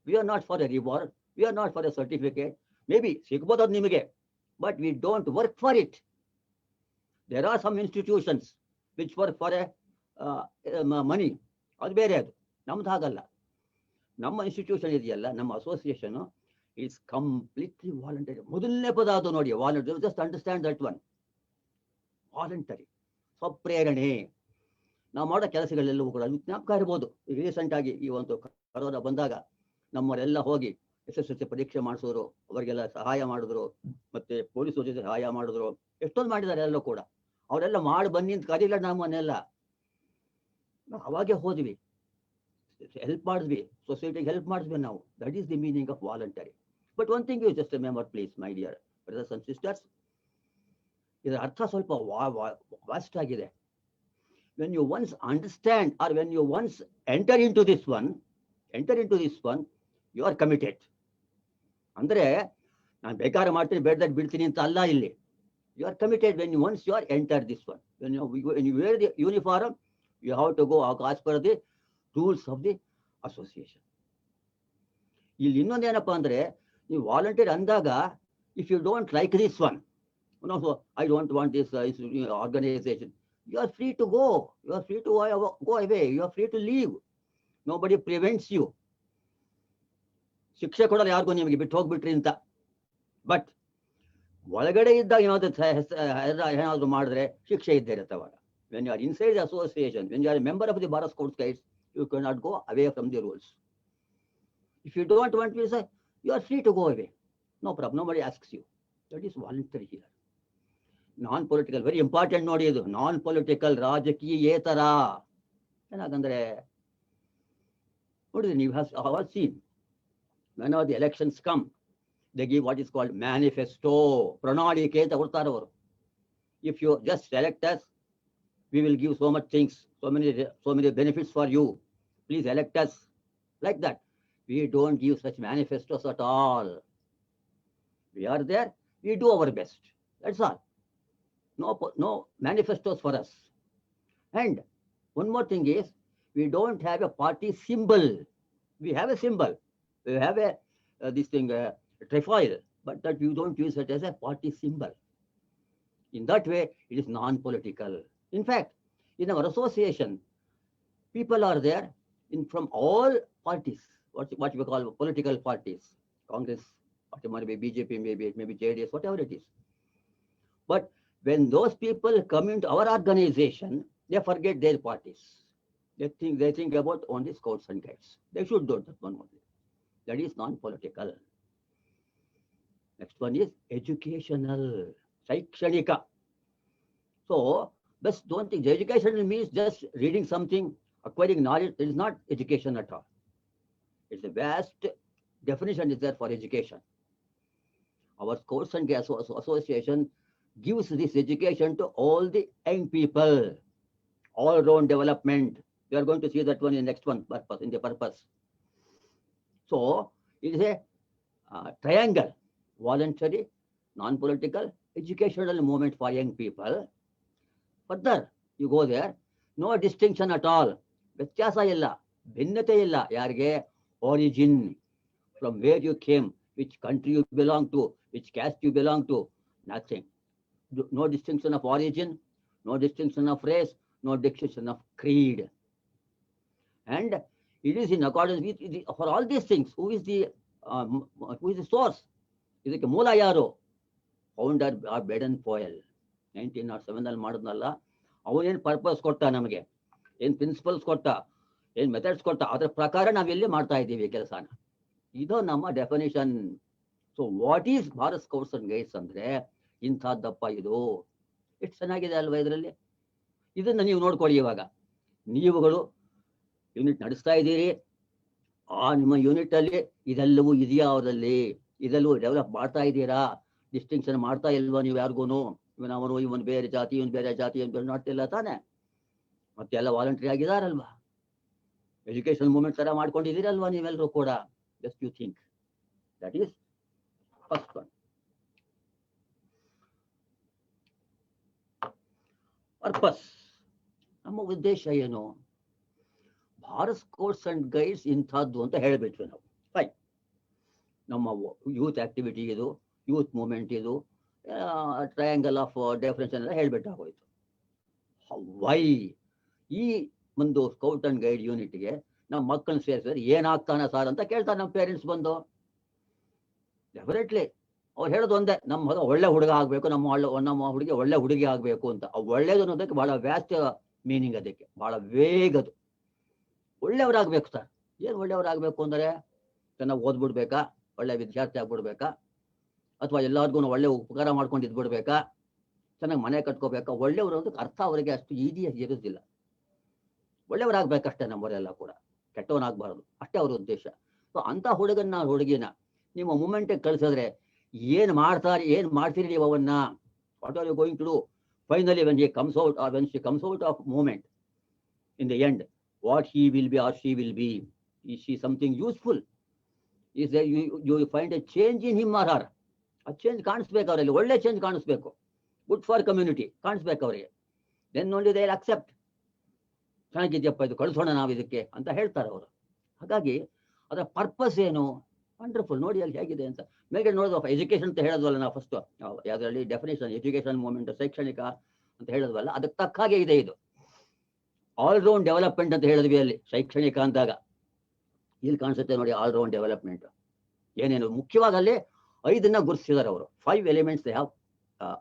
we are not for a reward, we are not for a certificate. Maybe ಸಿಗ್ಬೋದು ನಿಮಗೆ, but we don't work for it. There are some institutions which work for a money. ಅದು ಬೇರೆ, ಅದು ನಮ್ದು ಹಾಗಲ್ಲ. ನಮ್ಮ institution ಇದೆಯಲ್ಲ, ನಮ್ಮ ಅಸೋಸಿಯೇಷನ್ ಇಸ್ ಕಂಪ್ಲೀಟ್ಲಿ ವಾಲಂಟರಿ. ಮೊದಲನೇ ಪದ ಅದು ನೋಡಿ, voluntary. Just understand that one, voluntary, ಸ್ವಪ್ರೇರಣೆ. ನಾವು ಮಾಡೋ ಕೆಲಸಗಳೆಲ್ಲವೂ ಕೂಡ ಜ್ಞಾಪಕ ಇರ್ಬೋದು. ಈಗ ರೀಸೆಂಟ್ ಆಗಿ ಈ ಒಂದು ಕರೋನಾ ಬಂದಾಗ ನಮ್ಮವರೆಲ್ಲ ಹೋಗಿ SSLC ಪರೀಕ್ಷೆ ಮಾಡಿಸೋರು, ಅವರಿಗೆಲ್ಲ ಸಹಾಯ ಮಾಡಿದ್ರು, ಮತ್ತೆ ಪೊಲೀಸ್ ಜೊತೆ ಸಹಾಯ ಮಾಡಿದ್ರು, ಎಷ್ಟೊಂದು ಮಾಡಿದ್ದಾರೆ ಎಲ್ಲರೂ ಕೂಡ. ಅವರೆಲ್ಲ ಮಾಡಿ ಬನ್ನಿ ಅಂತ ಕರೀಲ್ಲ ನಮ್ಮನ್ನೆಲ್ಲ, ನಾವು ಅವಾಗೆ ಹೋದ್ವಿ, ಹೆಲ್ಪ್ ಮಾಡಿದ್ವಿ, ಸೊಸೈಟಿಗೆ ಹೆಲ್ಪ್ ಮಾಡಿದ್ವಿ ನಾವು. That is the meaning of voluntary. But one thing you just remember please my dear brothers and sisters, ಇದರ ಅರ್ಥ ಸ್ವಲ್ಪ ವಾಸ್ಟ್ ಆಗಿದೆ. When you once understand or when you once enter in to this one, you are committed. ಅಂದ್ರೆ ನಾನು ಬೇಕಾದ್ರೆ ಮಾಡ್ತೀನಿ, ಬೇಡದಾಗ ಬಿಡ್ತೀನಿ ಅಂತ ಅಲ್ಲ ಇಲ್ಲಿ. You are committed when you once you are enter this one. When you wear the uniform, you have to go as per the rules of the association. ಇಲ್ಲಿ ಇನ್ನೊಂದೇನಪ್ಪ ಅಂದ್ರೆ, ನೀವು ವಾಲಂಟಿಯರ್ ಅಂದಾಗ, if you don't like this one, no, so I don't want this organization, you are free to go, you are free to go away, you are free to leave. Nobody prevents you. ಶಿಕ್ಷೆ ಕೊಡಲ್ಲ ಯಾರಿಗೂ ನಿಮಗೆ ಬಿಟ್ಟು ಹೋಗ್ಬಿಟ್ರಿ ಅಂತ. But ಒಳಗಡೆ ಇದ್ದಾಗ ಏನಾದ್ರು ಮಾಡಿದ್ರೆ ಶಿಕ್ಷೆ ಇದ್ದೇ ಇರುತ್ತೆ ಅವಾಗ. when you are inside the association, when you are a member of the Bharat Scouts Guides, you cannot go away from the rules. If you don't want to say, you are free to go away, no problem, nobody asks you. That is voluntary here. Non political, very important ನೋಡಿ ಇದು. ನಾನ್ political, ರಾಜಕೀಯೇತರ. ಏನಾಗಂದ್ರೆ ನೋಡಿದ್ರಿ ನೀವು, have seen whenever the elections come, they give what is called manifesto, ಪ್ರಣಾಳಿಕೆ ಅಂತ ಕೊಡ್ತಾರೆ ಅವರು. If you just select us, we will give so much things, so many benefits for you. Please elect us. Like that. We don't give such manifestos at all. We are there, we do our best. That's all. No manifestos for us. And one more thing is, we don't have a party symbol. We have a symbol. We have a this thing, trefoil, but that you don't use it as a party symbol. In that way, it is non-political. In fact, in our association, people are there from all parties, what we call political parties, Congress, whatever may be, BJP, maybe JDS, whatever it is. But when those people come into our organization, they forget their parties. They think about only scouts and guides. They should do that one only. That is non-political. Next one is educational, Shaikshanika. So, but don't think educational means just reading something, acquiring knowledge. It is not education at all. It's a vast definition is there for education. Our Scouts and Guides Association gives this education to all the young people, all-round development. We are going to see that one in the next one, purpose, in the purpose. So, it is a triangle, voluntary, non-political, educational movement for young people. Further, you go there, no distinction at all. ವ್ಯತ್ಯಾಸ ಇಲ್ಲ, ಭಿನ್ನತೆ ಇಲ್ಲ. ಯಾರಿಗೆ? Origin, from where you came, which country you belong to, which caste you belong to, nothing. No distinction of origin, no distinction of race, no distinction of creed. And it is in accordance with, for all these things, who is the source? ಇದಕ್ಕೆ ಮೂಲ ಯಾರು? Founder Baden ಪೋಯಲ್ 1907 ಮಾಡಿದ್ನಲ್ಲ, ಅವನೇನು purpose ಕೊಟ್ಟ ನಮಗೆ, ಏನು principles ಕೊಟ್ಟ, ಏನು ಮೆಥಡ್ಸ್ ಕೊಟ್ಟ, ಅದರ ಪ್ರಕಾರ ನಾವೆಲ್ಲಿ ಮಾಡ್ತಾ ಇದ್ದೀವಿ ಕೆಲಸನ. ಇದು ನಮ್ಮ definition. So what is Bharat scouts and guides ಅಂದ್ರೆ ಇಂಥದ್ದಪ್ಪ ಇದು. ಎಷ್ಟು ಚೆನ್ನಾಗಿದೆ ಅಲ್ವಾ ಇದರಲ್ಲಿ. ಇದನ್ನ ನೀವು ನೋಡ್ಕೊಳ್ಳಿ. ಇವಾಗ ನೀವುಗಳು ಯೂನಿಟ್ ನಡೆಸ್ತಾ ಇದ್ದೀರಿ, ಆ ನಿಮ್ಮ ಯೂನಿಟ್ ಅಲ್ಲಿ ಇದೆಲ್ಲವೂ ಇದೆಯಾ? ಅವರಲ್ಲಿ ಇದೆಲ್ಲವೂ ಡೆವಲಪ್ ಮಾಡ್ತಾ ಇದ್ದೀರಾ? ಡಿಸ್ಟಿಂಕ್ಷನ್ ಮಾಡ್ತಾ ಇಲ್ವಾ ನೀವು ಯಾರಿಗೂನು? ಇವನು ಬೇರೆ ಜಾತಿ, ಇವನು ಬೇರೆ ಜಾತಿ ಅಂತ ನೋಡ್ತಿಲ್ಲ ತಾನೆ? ಮತ್ತೆ ಎಲ್ಲ ವಾಲಂಟ್ರಿ ಆಗಿದಾರಲ್ವಾ? ಎಜುಕೇಶನ್ ಮೂವ್ಮೆಂಟ್ ತರ ಮಾಡ್ಕೊಂಡಿದ್ದೀರಲ್ವಾ ನೀವೆಲ್ಲರೂ ಕೂಡ? Just you think. That is first one. Purpose, ನಮ್ಮ ಉದ್ದೇಶ ಏನು? ಭಾರತ್ ಸ್ಕೌಟ್ಸ್ ಅಂಡ್ ಗೈಡ್ಸ್ ಇಂಥದ್ದು ಅಂತ ಹೇಳ್ಬಿಟ್ವಿ ನಾವು. ಫೈನ್, ನಮ್ಮ ಯೂತ್ ಆಕ್ಟಿವಿಟಿ ಇದು, ಯೂತ್ ಮೂವ್ಮೆಂಟ್ ಇದು, ಟ್ರಯಾಂಗಲ್ ಆಫ್ ಡೆಫಿನೇಷನ್ ಎಲ್ಲ ಹೇಳ್ಬಿಟ್ಟಾಗೋಯ್ತು. ವೈ ಈ ಒಂದು ಸ್ಕೌಟ್ ಅಂಡ್ ಗೈಡ್ ಯೂನಿಟ್ಗೆ ನಮ್ಮ ಮಕ್ಕಳನ್ನ ಸೇರಿಸಿದ್ರೆ ಏನಾಗ್ತಾನೆ ಸರ್ ಅಂತ ಕೇಳ್ತಾರೆ ನಮ್ಮ ಪೇರೆಂಟ್ಸ್ ಬಂದು. ಡೆಫಿನೆಟ್ಲಿ ಅವ್ರು ಹೇಳೋದು ಒಂದೇ, ನಮ್ಮ ಮಗ ಒಳ್ಳೆ ಹುಡುಗ ಆಗ್ಬೇಕು, ನಮ್ಮ ಹುಡುಗಿ ಒಳ್ಳೆ ಹುಡುಗಿ ಆಗ್ಬೇಕು ಅಂತ. ಒಳ್ಳೇದು ಅನ್ನೋದಕ್ಕೆ ಬಹಳ ವ್ಯಾಸ್ತ ಮೀನಿಂಗ್, ಅದಕ್ಕೆ ಬಹಳ ವೇಗದು. ಒಳ್ಳೆಯವರಾಗ್ಬೇಕು ಸರ್. ಏನು ಒಳ್ಳೆಯವರಾಗಬೇಕು ಅಂದರೆ ಚೆನ್ನಾಗಿ ಓದ್ಬಿಡ್ಬೇಕಾ, ಒಳ್ಳೆ ವಿದ್ಯಾರ್ಥಿ ಆಗ್ಬಿಡ್ಬೇಕಾ, ಅಥವಾ ಎಲ್ಲರಿಗೂ ಒಳ್ಳೆ ಉಪಕಾರ ಮಾಡ್ಕೊಂಡು ಇದ್ಬಿಡ್ಬೇಕಾ, ಚೆನ್ನಾಗಿ ಮನೆ ಕಟ್ಕೋಬೇಕಾ? ಒಳ್ಳೆಯವರು ಅನ್ನೋದಕ್ಕೆ ಅರ್ಥ ಅವರಿಗೆ ಅಷ್ಟು ಈಸಿಯಾಗಿ ಇರೋದಿಲ್ಲ. ಒಳ್ಳೆಯವರಾಗಬೇಕಷ್ಟೇ ನಮ್ಮವರೆಲ್ಲ ಕೂಡ, ಕೆಟ್ಟವನಾಗಬಾರ್ದು, ಅಷ್ಟೇ ಅವ್ರ ಉದ್ದೇಶ. ಸೊ ಅಂಥ ಹುಡುಗಿನ ನಿಮ್ಮ ಮೂಮೆಂಟಿಗೆ ಕಳಿಸಿದ್ರೆ ಏನು ಮಾಡ್ತೀರಿ ನೀವು ಅವನ್ನ? What are you going to do? Finally when he comes out or when she comes out of moment, in the end what he will be or she will be, is she something useful? Is you find a change in him or her? ಆ change ಕಾಣಿಸ್ಬೇಕು ಅವರಲ್ಲಿ, ಒಳ್ಳೆ change ಕಾಣಿಸ್ಬೇಕು, good for community ಕಾಣಿಸ್ಬೇಕು ಅವರಿಗೆ. Then only they will accept. ಚೆನ್ನಾಗಿದ್ಯಪ್ಪ, ಇದು ಕಳಿಸೋಣ ನಾವು ಇದಕ್ಕೆ ಅಂತ ಹೇಳ್ತಾರೆ ಅವರು. ಹಾಗಾಗಿ ಅದರ ಪರ್ಪಸ್ ಏನು? ವಂಡರ್ಫುಲ್. ನೋಡಿ ಅಲ್ಲಿ ಹೇಗಿದೆ ಅಂತ. ಮೇಲ್ಗಡೆ ನೋಡಿದ್ವಪ್ಪ, ಎಜುಕೇಶನ್ ಅಂತ ಹೇಳೋದ್ವಲ್ಲ ನಾವು ಫಸ್ಟ್, ಯಾವುದರಲ್ಲಿ ಡೆಫಿನೇಷನ್, ಎಜುಕೇಶನ್ ಮೂವ್ಮೆಂಟ್, ಶೈಕ್ಷಣಿಕ ಅಂತ ಹೇಳಿದ್ವಲ್ಲ, ಅದಕ್ಕೆ ತಕ್ಕ ಹಾಗೆ ಇದೆ ಇದು. ಆಲ್ರೌಂಡ್ ಡೆವಲಪ್ಮೆಂಟ್ ಅಂತ ಹೇಳಿದ್ವಿ ಅಲ್ಲಿ ಶೈಕ್ಷಣಿಕ ಅಂದಾಗ. ಇಲ್ಲಿ ಕಾಣಿಸುತ್ತೆ ನೋಡಿ ಆಲ್ರೌಂಡ್ ಡೆವಲಪ್ಮೆಂಟ್ ಏನೇನು. ಮುಖ್ಯವಾಗಿ ಅಲ್ಲಿ 5 ಗುರುತಿಸಿದ್ದಾರೆ ಅವರು. 5 elements they have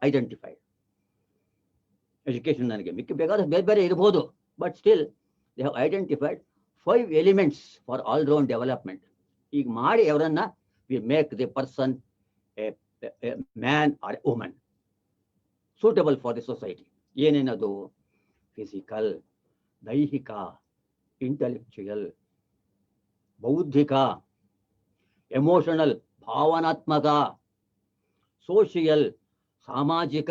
identified. Education ನನಗೆ ಮಿಕ್ಕಿ ಬೇಕಾದ್ರೆ ಬೇರೆ ಬೇರೆ ಇರ್ಬೋದು, but still they have identified 5 elements for all round development. ಈಗ ಮಾಡಿ ಅವರನ್ನ we make the person a man or a woman suitable for the society. ಏನೇನದು? ಫಿಸಿಕಲ್, ದೈಹಿಕ, ಇಂಟೆಲೆಕ್ಚುಯಲ್, ಬೌದ್ಧಿಕ, ಎಮೋಷನಲ್ ಭಾವನಾತ್ಮಕ, ಸೋಷಿಯಲ್ ಸಾಮಾಜಿಕ,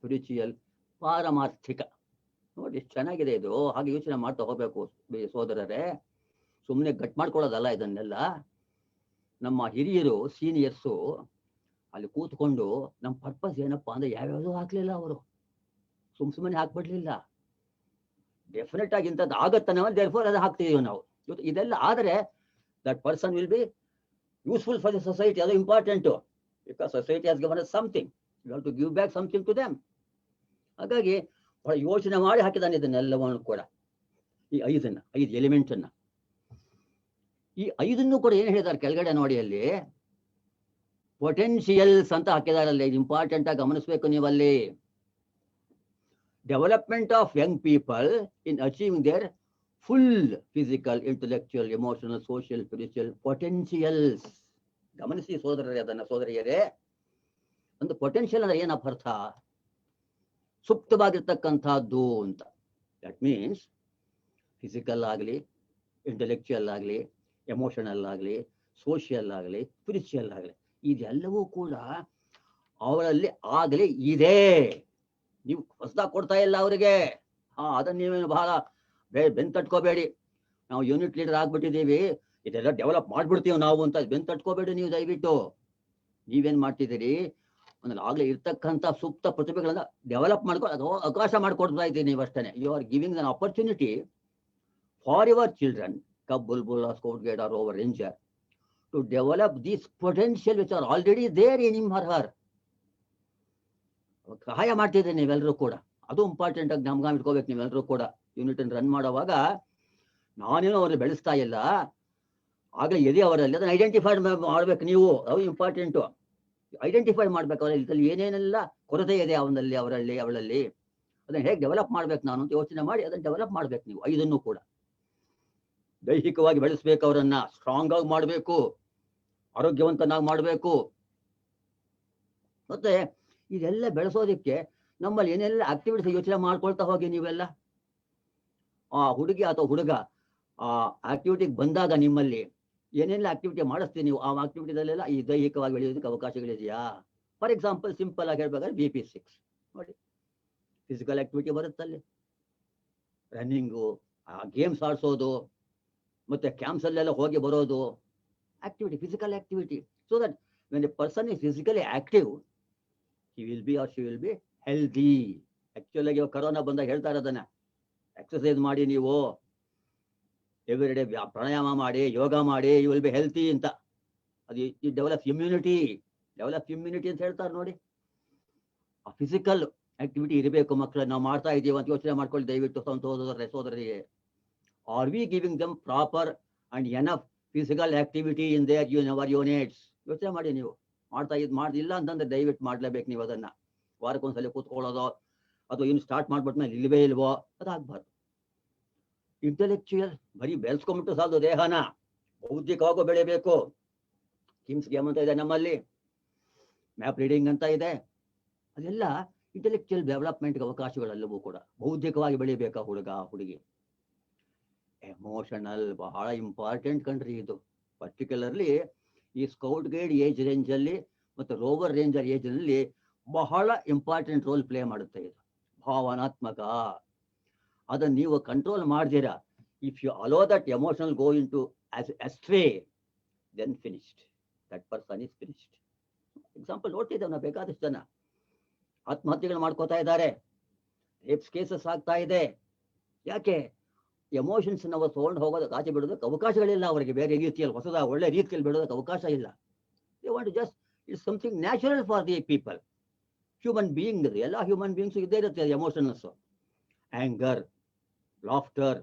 ಸ್ಪಿರಿಚುಯಲ್, ಪಾರಮಾರ್ಥಿಕ. ನೋಡಿ ಎಷ್ಟು ಚೆನ್ನಾಗಿದೆ ಇದು. ಹಾಗೆ ಯೋಚನೆ ಮಾಡ್ತಾ ಹೋಗ್ಬೇಕು ಸೋದರರೇ. ಸುಮ್ಮನೆ ಗಟ್ ಮಾಡ್ಕೊಳ್ಳೋದಲ್ಲ ಇದನ್ನೆಲ್ಲ. ನಮ್ಮ ಹಿರಿಯರು ಸೀನಿಯರ್ಸು ಅಲ್ಲಿ ಕೂತ್ಕೊಂಡು ನಮ್ಮ ಪರ್ಪಸ್ ಏನಪ್ಪಾ ಅಂದ್ರೆ ಯಾವ್ಯಾವುದೂ ಹಾಕ್ಲಿಲ್ಲ ಅವರು, ಸುಮ್ಮನೆ ಹಾಕ್ಬಿಡ್ಲಿಲ್ಲ. ಡೆಫಿನೆಟ್ ಆಗಿ ಇಂಥದ್ದು ಆಗತ್ತನ ದೇರ್ಫೋರ್ ಅದು ಹಾಕ್ತಿದೀವಿ ನಾವು. ಇದೆಲ್ಲ ಆದರೆ that person will be useful for the society. ಅದು important, because society has given us something, you have to give back something to them. ಹಾಗಾಗಿ ಬಹಳ ಯೋಚನೆ ಮಾಡಿ ಹಾಕಿದ್ದಾನೆ ಇದನ್ನೆಲ್ಲವನ್ನು ಕೂಡ, ಈ 5 ಎಲಿಮೆಂಟ್ ಅನ್ನ. ಈ 5 ಕೂಡ ಏನ್ ಹೇಳಿದ್ದಾರೆ ಕೆಳಗಡೆ ನೋಡಿ, ಅಲ್ಲಿ ಪೊಟೆನ್ಶಿಯಲ್ಸ್ ಅಂತ ಹಾಕಿದಾರಲ್ಲಿ. ಇದು ಇಂಪಾರ್ಟೆಂಟ್ ಆಗಿ ಗಮನಿಸ್ಬೇಕು ನೀವಲ್ಲಿ. Development of young people in achieving their full physical, intellectual, emotional, social, spiritual potentials. ಗಮನಿಸಿ ಸೋದರರೇ, ಅದನ್ನ ಸೋದರಿಯರೇ. ಒಂದು ಪೊಟೆನ್ಶಿಯಲ್ ಅಂದ್ರೆ ಏನಪ್ಪ ಅರ್ಥ? ಸುಪ್ತವಾಗಿರ್ತಕ್ಕಂಥದ್ದು ಅಂತ. ದಟ್ ಮೀನ್ಸ್ ಫಿಸಿಕಲ್ ಆಗಲಿ, ಇಂಟೆಲೆಕ್ಚುಯಲ್ ಆಗಲಿ, ಎಮೋಷನಲ್ ಆಗಲಿ, ಸೋಷಿಯಲ್ ಆಗಲಿ, ಸ್ಪಿರಿಚುವಲ್ ಆಗಲಿ, ಇದೆಲ್ಲವೂ ಕೂಡ ಅವರಲ್ಲಿ ಆಗಲಿ ಇದೆ. ನೀವು ಹೊಸದಾಗಿ ಕೊಡ್ತಾ ಇಲ್ಲ ಅವರಿಗೆ. ಅದನ್ನ ನೀವೇನು ಬಹಳ ಬೆಂತಟ್ಕೋಬೇಡಿ. ನಾವು ಯೂನಿಟ್ ಲೀಡರ್ ಆಗ್ಬಿಟ್ಟಿದ್ದೀವಿ, ಇದೆಲ್ಲ ಡೆವಲಪ್ ಮಾಡ್ಬಿಡ್ತೀವಿ ನಾವು ಅಂತ ಬೆಂತಟ್ಕೋಬೇಡಿ ನೀವು ದಯವಿಟ್ಟು. ನೀವೇನ್ ಮಾಡ್ತಿದ್ದೀರಿ, ಒಂದು ಆಗ್ಲೇ ಇರ್ತಕ್ಕಂಥ ಸೂಕ್ತ ಪ್ರತಿಭೆಗಳನ್ನ ಡೆವಲಪ್ ಮಾಡ್ಕೊಂಡು ಅವಕಾಶ ಮಾಡಿಕೊಡ್ತಾ ಇದ್ದೀನಿ ನೀವು ಅಷ್ಟೇ. You are giving an opportunity for your children, cub, bulbul, scout guide rover ranger, to develop these potential which are already there in him or her. ಸಹಾಯ ಮಾಡ್ತಿದ್ದೀರಿ ನೀವೆಲ್ಲರೂ ಕೂಡ. ಅದು ಇಂಪಾರ್ಟೆಂಟ್ ಆಗಿ ನಮ್ಗೆ ಇಟ್ಕೋಬೇಕು ನೀವೆಲ್ಲರೂ ಕೂಡ. ಯೂನಿಟ್ ಅನ್ನು ರನ್ ಮಾಡುವಾಗ ನಾನೇನೋ ಅವ್ರನ್ನ ಬೆಳೆಸ್ತಾ ಇಲ್ಲ, ಆಗಲೇ ಎದೆ ಅವರಲ್ಲಿ ಅದನ್ನ ಐಡೆಂಟಿಫೈ ಮಾಡ್ಬೇಕು ನೀವು. ಅದು ಇಂಪಾರ್ಟೆಂಟು. ಐಡೆಂಟಿಫೈ ಮಾಡ್ಬೇಕು ಅವರಲ್ಲಿ ಇದರಲ್ಲಿ ಏನೇನೆಲ್ಲ ಕೊರತೆ ಇದೆ ಅವನಲ್ಲಿ, ಅವಳಲ್ಲಿ ಅದನ್ನ ಹೇಗೆ ಡೆವಲಪ್ ಮಾಡ್ಬೇಕು ನಾನು ಅಂತ ಯೋಚನೆ ಮಾಡಿ ಅದನ್ನ ಡೆವಲಪ್ ಮಾಡ್ಬೇಕು ನೀವು. 5 ಕೂಡ ದೈಹಿಕವಾಗಿ ಬೆಳೆಸ್ಬೇಕು, ಅವರನ್ನ ಸ್ಟ್ರಾಂಗ್ ಆಗಿ ಮಾಡಬೇಕು, ಆರೋಗ್ಯವಂತನಾಗಿ ಮಾಡಬೇಕು. ಮತ್ತೆ ಇದೆಲ್ಲ ಬೆಳೆಸೋದಿಕ್ಕೆ ನಮ್ಮಲ್ಲಿ ಏನೆಲ್ಲ ಆಕ್ಟಿವಿಟೀಸ್ ಯೋಚನೆ ಮಾಡ್ಕೊಳ್ತಾ ಹೋಗಿ ನೀವೆಲ್ಲ. ಆ ಹುಡುಗಿ ಅಥವಾ ಹುಡುಗ ಆ ಆಕ್ಟಿವಿಟಿಗೆ ಬಂದಾಗ ನಿಮ್ಮಲ್ಲಿ ಏನೆಲ್ಲ ಆಕ್ಟಿವಿಟಿ ಮಾಡಿಸ್ತೀವಿ ನೀವು, ಆ ಆಕ್ಟಿವಿಟಿದಲ್ಲೆಲ್ಲ ಈ ದೈಹಿಕವಾಗಿ ಬೆಳೆಯೋದಕ್ಕೆ ಅವಕಾಶಗಳಿದೆಯಾ? ಫಾರ್ ಎಕ್ಸಾಂಪಲ್ ಸಿಂಪಲ್ ಆಗಿ ಹೇಳ್ಬೇಕಾದ್ರೆ BP6 ನೋಡಿ, ಫಿಸಿಕಲ್ ಆಕ್ಟಿವಿಟಿ ಬರುತ್ತಲ್ಲಿ. ರನ್ನಿಂಗು, ಗೇಮ್ಸ್ ಆಡಿಸೋದು, ಮತ್ತೆ ಕ್ಯಾಂಪ್ಸ್ ಅಲ್ಲೆಲ್ಲ ಹೋಗಿ ಬರೋದು, activity, physical activity, so that when a person is physically active, he will be or she will be healthy. Actually ಇವಾಗ ಕರೋನಾ ಬಂದಾಗ ಹೇಳ್ತಾ ಇರೋದನ್ನ, ಎಕ್ಸರ್ಸೈಸ್ ಮಾಡಿ ನೀವು, ಎವ್ರಿ ಡೇ ಪ್ರಾಣಾಯಾಮ ಮಾಡಿ, ಯೋಗ ಮಾಡಿ, ಯು ವಿಲ್ ಬಿ ಹೆಲ್ತಿ ಅಂತ. ಅದು ಡೆವಲಪ್ ಇಮ್ಯುನಿಟಿ ಅಂತ ಹೇಳ್ತಾರೆ ನೋಡಿ. ಆ ಫಿಸಿಕಲ್ ಆಕ್ಟಿವಿಟಿ ಇರಬೇಕು ಮಕ್ಕಳು. ನಾವು ಮಾಡ್ತಾ ಇದೀವಿ ಅಂತ ಯೋಚನೆ ಮಾಡ್ಕೊಳ್ಳಿ ದಯವಿಟ್ಟು ಸೋದರರಿಗೆ. Are we giving them proper and enough physical activity in their units? ಯೋಚನೆ ಮಾಡಿ ನೀವು. ಮಾಡಿಲ್ಲ ಅಂತಂದ್ರೆ ದಯವಿಟ್ಟು ಮಾಡ್ಲೇಬೇಕು ನೀವು ಅದನ್ನ. ವಾರಕ್ಕೊಂದ್ಸಲ ಕೂತ್ಕೊಳ್ಳೋದು ಅಥವಾ ಇನ್ನು ಸ್ಟಾರ್ಟ್ ಮಾಡ್ಬಿಟ್ಮೇಲೆ ಇಲ್ವೇ ಇಲ್ವೋ ಅದಾಗಬಾರ್ದು. ಇಂಟೆಲೆಕ್ಚುಯಲ್ ಬರೀ ಬೆಳೆಸ್ಕೊಂಡ್ಬಿಟ್ಟು ಸಾಲದು, ದೇಹನ ಬೌದ್ಧಿಕವಾಗೂ ಬೆಳಿಬೇಕು. ಕಿಮ್ಸ್ ಗೇಮ್ ಅಂತ ಇದೆ ನಮ್ಮಲ್ಲಿ, ಮ್ಯಾಪ್ ರೀಡಿಂಗ್ ಅಂತ ಇದೆ. ಅದೆಲ್ಲ ಇಂಟೆಲೆಕ್ಚುಯಲ್ ಡೆವಲಪ್ಮೆಂಟ್ಗೆ ಅವಕಾಶಗಳೆಲ್ಲವೂ ಕೂಡ. ಬೌದ್ಧಿಕವಾಗಿ ಬೆಳಿಬೇಕಾ ಹುಡುಗ ಹುಡುಗಿ. ಎಮೋಷನಲ್ ಬಹಳ ಇಂಪಾರ್ಟೆಂಟ್ ಕಂಡ್ರಿ ಇದು. ಪರ್ಟಿಕ್ಯುಲರ್ಲಿ ಈ ಸ್ಕೌಟ್ ಗೈಡ್ ಏಜ್ ರೇಂಜ್ ಅಲ್ಲಿ ಮತ್ತು ರೋವರ್ ರೇಂಜರ್ ಏಜ್ ನಲ್ಲಿ ಬಹಳ ಇಂಪಾರ್ಟೆಂಟ್ ರೋಲ್ ಪ್ಲೇ ಮಾಡುತ್ತೆ ಇದು. ಭಾವನಾತ್ಮಕ, ಅದನ್ನ ನೀವು ಕಂಟ್ರೋಲ್ ಮಾಡ್ತೀರಾ. If you allow that emotional go into astray, then finished, that person is finished. Example ನೋಡ್ತಿದ್ದೇವೆ ನಾವು, ಬೇಕಾದಷ್ಟು ಜನ ಆತ್ಮಹತ್ಯೆಗಳು ಮಾಡ್ಕೋತಾ ಇದ್ದಾರೆ, ರೇಪ್ಸ್ ಕೇಸಸ್ ಆಗ್ತಾ ಇದೆ. ಯಾಕೆ? ಎಮೋಷನ್ಸ್ ನಾವು ತಗೊಂಡು ಹೋಗೋದಕ್ಕೆ, ಆಚೆ ಬಿಡೋದಕ್ಕೆ ಅವಕಾಶಗಳಿಲ್ಲ ಅವರಿಗೆ. ಬೇರೆ ರೀತಿಯಲ್ಲಿ ಹೊಸದಾಗಿ ಒಳ್ಳೆ ರೀತಿಯಲ್ಲಿ ಬಿಡೋದಕ್ಕೆ ಅವಕಾಶ ಇಲ್ಲ. They want to just it's something natural for the people. Human being, ಎಲ್ಲ ಹ್ಯೂಮನ್ ಬೀಯಿಂಗ್ಸ್ ಇದ್ದೇ ಇರುತ್ತೆ ಎಮೋಷನ್ಸ್. ಆಂಗರ್, ಲಾಫ್ಟರ್,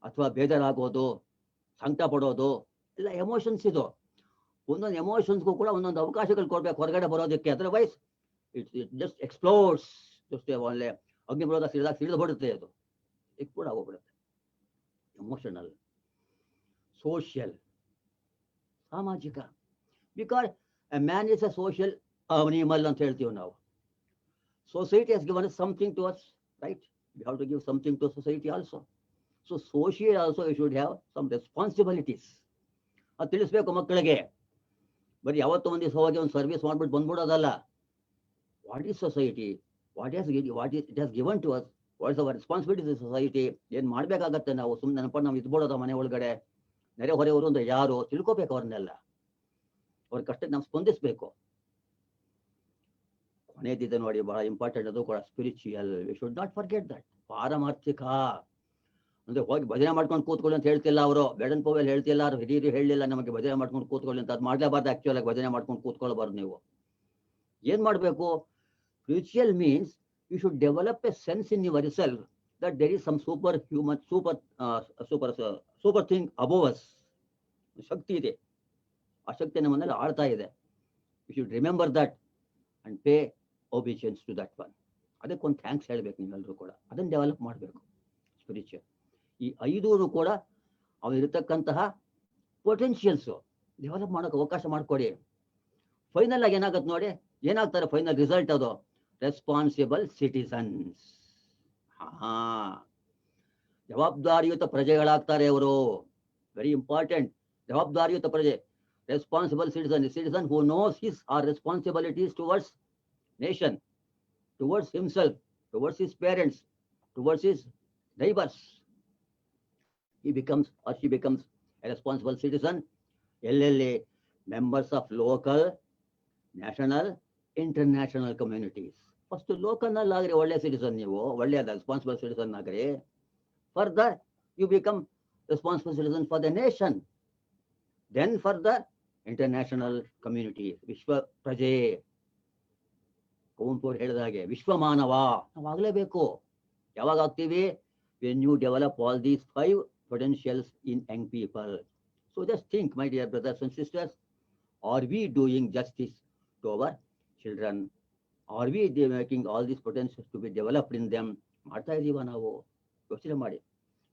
ಅಥವಾ ಬೇಜಾರಾಗೋದು, ಸಂಕಟ ಪಡೋದು, ಎಲ್ಲ ಎಮೋಷನ್ಸ್ ಇದು. ಒಂದೊಂದು ಎಮೋಷನ್ಸ್ಗೂ ಕೂಡ ಒಂದೊಂದು ಅವಕಾಶಗಳು ಕೊಡ್ಬೇಕು ಹೊರಗಡೆ ಬರೋದಕ್ಕೆ. Otherwise it just explores. Just ಒಳ್ಳೆ ಅಗ್ನಿ ಬರೋದ ಸಿಡಿದು ಬಿಡುತ್ತೆ, ಅದು ಎಕ್ಸ್ಪ್ಲೋಡ್ ಆಗೋಗ್ಬಿಡುತ್ತೆ. ಎಮೋಷನಲ್. ಸೋಷಿಯಲ್, ಸಾಮಾಜಿಕ. Because A man is a social animal ಅಂತ ಹೇಳ್ತೀವಿ ನಾವು. Society has given us something to us, right? We have to give something to society also. So socially also you should have some responsibilities. ಅದು ತಿಳಿಸ್ಬೇಕು ಮಕ್ಕಳಿಗೆ. ಬರೀ ಯಾವತ್ತೋ ಒಂದು ದಿವಸ ಹೋಗಿ ಒಂದು ಸರ್ವಿಸ್ ಮಾಡ್ಬಿಟ್ಟು ಬಂದ್ಬಿಡೋದಲ್ಲ. What is society, what is it has given to us, what is our responsibility society, ಏನ್ ಮಾಡ್ಬೇಕಾಗತ್ತೆ ನಾವು. ಸುಮ್ಮನೆ ನೆನಪಟ್ಟು ನಾವು ಇದ್ಬೋದ ಮನೆ ಒಳಗಡೆ, ನೆರೆ ಹೊರೆಯವರು ಅಂದ್ರೆ ಯಾರು ತಿಳ್ಕೊಬೇಕು, ಅವ್ರನ್ನೆಲ್ಲ ಅವ್ರ ಕಷ್ಟಕ್ಕೆ ನಾವು ಸ್ಪಂದಿಸ್ಬೇಕು. ಕೊನೆಯದಿದೆ ನೋಡಿ, ಬಹಳ ಇಂಪಾರ್ಟೆಂಟ್, ಅದು ಕೂಡ spiritual. We should not forget that. ಪಾರಮಾರ್ಥಿಕ ಅಂದ್ರೆ ಹೋಗಿ ಭಜನೆ ಮಾಡ್ಕೊಂಡು ಕೂತ್ಕೊಳ್ಳಿ ಅಂತ ಹೇಳ್ತಿಲ್ಲ ಅವರು, ಬೇಡನ್ ಪೋವೆಲ್ ಹೇಳ್ತಿಲ್ಲ, ಅವ್ರು ಹಿರಿಯರು ಹೇಳಲಿಲ್ಲ ನಮಗೆ ಭಜನೆ ಮಾಡ್ಕೊಂಡು ಕೂತ್ಕೊಳ್ಳಿ ಅಂತ. ಅದು ಮಾಡ್ಲೇಬಾರ್ದು. ಆಕ್ಚುಲ್ ಆಗಿ ಭಜನೆ ಮಾಡ್ಕೊಂಡು ಕೂತ್ಕೊಳ್ಬಾರ್ದು. ನೀವು ಏನ್ ಮಾಡ್ಬೇಕು? Spiritual means you should develop a sense in yourself that there is some super human, super thing above us. ಶಕ್ತಿ ಇದೆ, ಆ ಶಕ್ತಿ ನಮ್ಮನ್ನೆಲ್ಲ ಆಳ್ತಾ ಇದೆ. You should remember that and pay obedience to that one. ಅದಕ್ಕೊಂದು ಥ್ಯಾಂಕ್ಸ್ ಹೇಳ್ಬೇಕು ನೀವೆಲ್ಲರೂ ಕೂಡ. ಅದನ್ನು ಡೆವಲಪ್ ಮಾಡಬೇಕು ಸ್ಪಿರಿಚುವಲ್. ಈ 5 ಕೂಡ ಅವಿರತಕ್ಕಂತಹ ಪೊಟೆನ್ಷಿಯಲ್ಸು ಡೆವಲಪ್ ಮಾಡೋಕೆ ಅವಕಾಶ ಮಾಡಿಕೊಡಿ. ಫೈನಲ್ ಆಗಿ ಏನಾಗುತ್ತೆ ನೋಡಿ, ಏನಾಗ್ತಾರೆ ಫೈನಲ್ ರಿಸಲ್ಟ್? ಅದು ರೆಸ್ಪಾನ್ಸಿಬಲ್ ಸಿಟಿಸನ್ಸ್. ಹಾ, ಜವಾಬ್ದಾರಿಯುತ ಪ್ರಜೆಗಳಾಗ್ತಾರೆ ಅವರು. Very important. ಜವಾಬ್ದಾರಿಯುತ ಪ್ರಜೆ, responsible citizen, citizen who knows his or responsibilities towards nation, towards himself, towards his parents, towards his neighbours. he becomes or she becomes a responsible citizen. ಎಲ್ಲೆಲ್ಲಿ members of local, national, international communities. First ಲೋಕಲ್ನಲ್ಲಿ ಆಗ್ರಿ ಒಳ್ಳೆ citizen, ನೀವು ಒಳ್ಳೆಯ responsible citizen ಆಗ್ರಿ. Further you become responsible citizen for the nation, then further international community, ವಿಶ್ವ ಪ್ರಜೆ. ಕುವೆಂಪು ಹೇಳಿದ ಹಾಗೆ ವಿಶ್ವ ಮಾನವ ನಾವು ಆಗಲೇಬೇಕು. ಯಾವಾಗ ಆಗ್ತೀವಿ? when you develop all these 5 potentials in young people. So just think, my dear brothers and sisters, are we doing justice to our children? Are we making all these potentials to be developed in them? ಮಾಡ್ತಾ ಇದೀವ ನಾವು? ಯೋಚನೆ ಮಾಡಿ.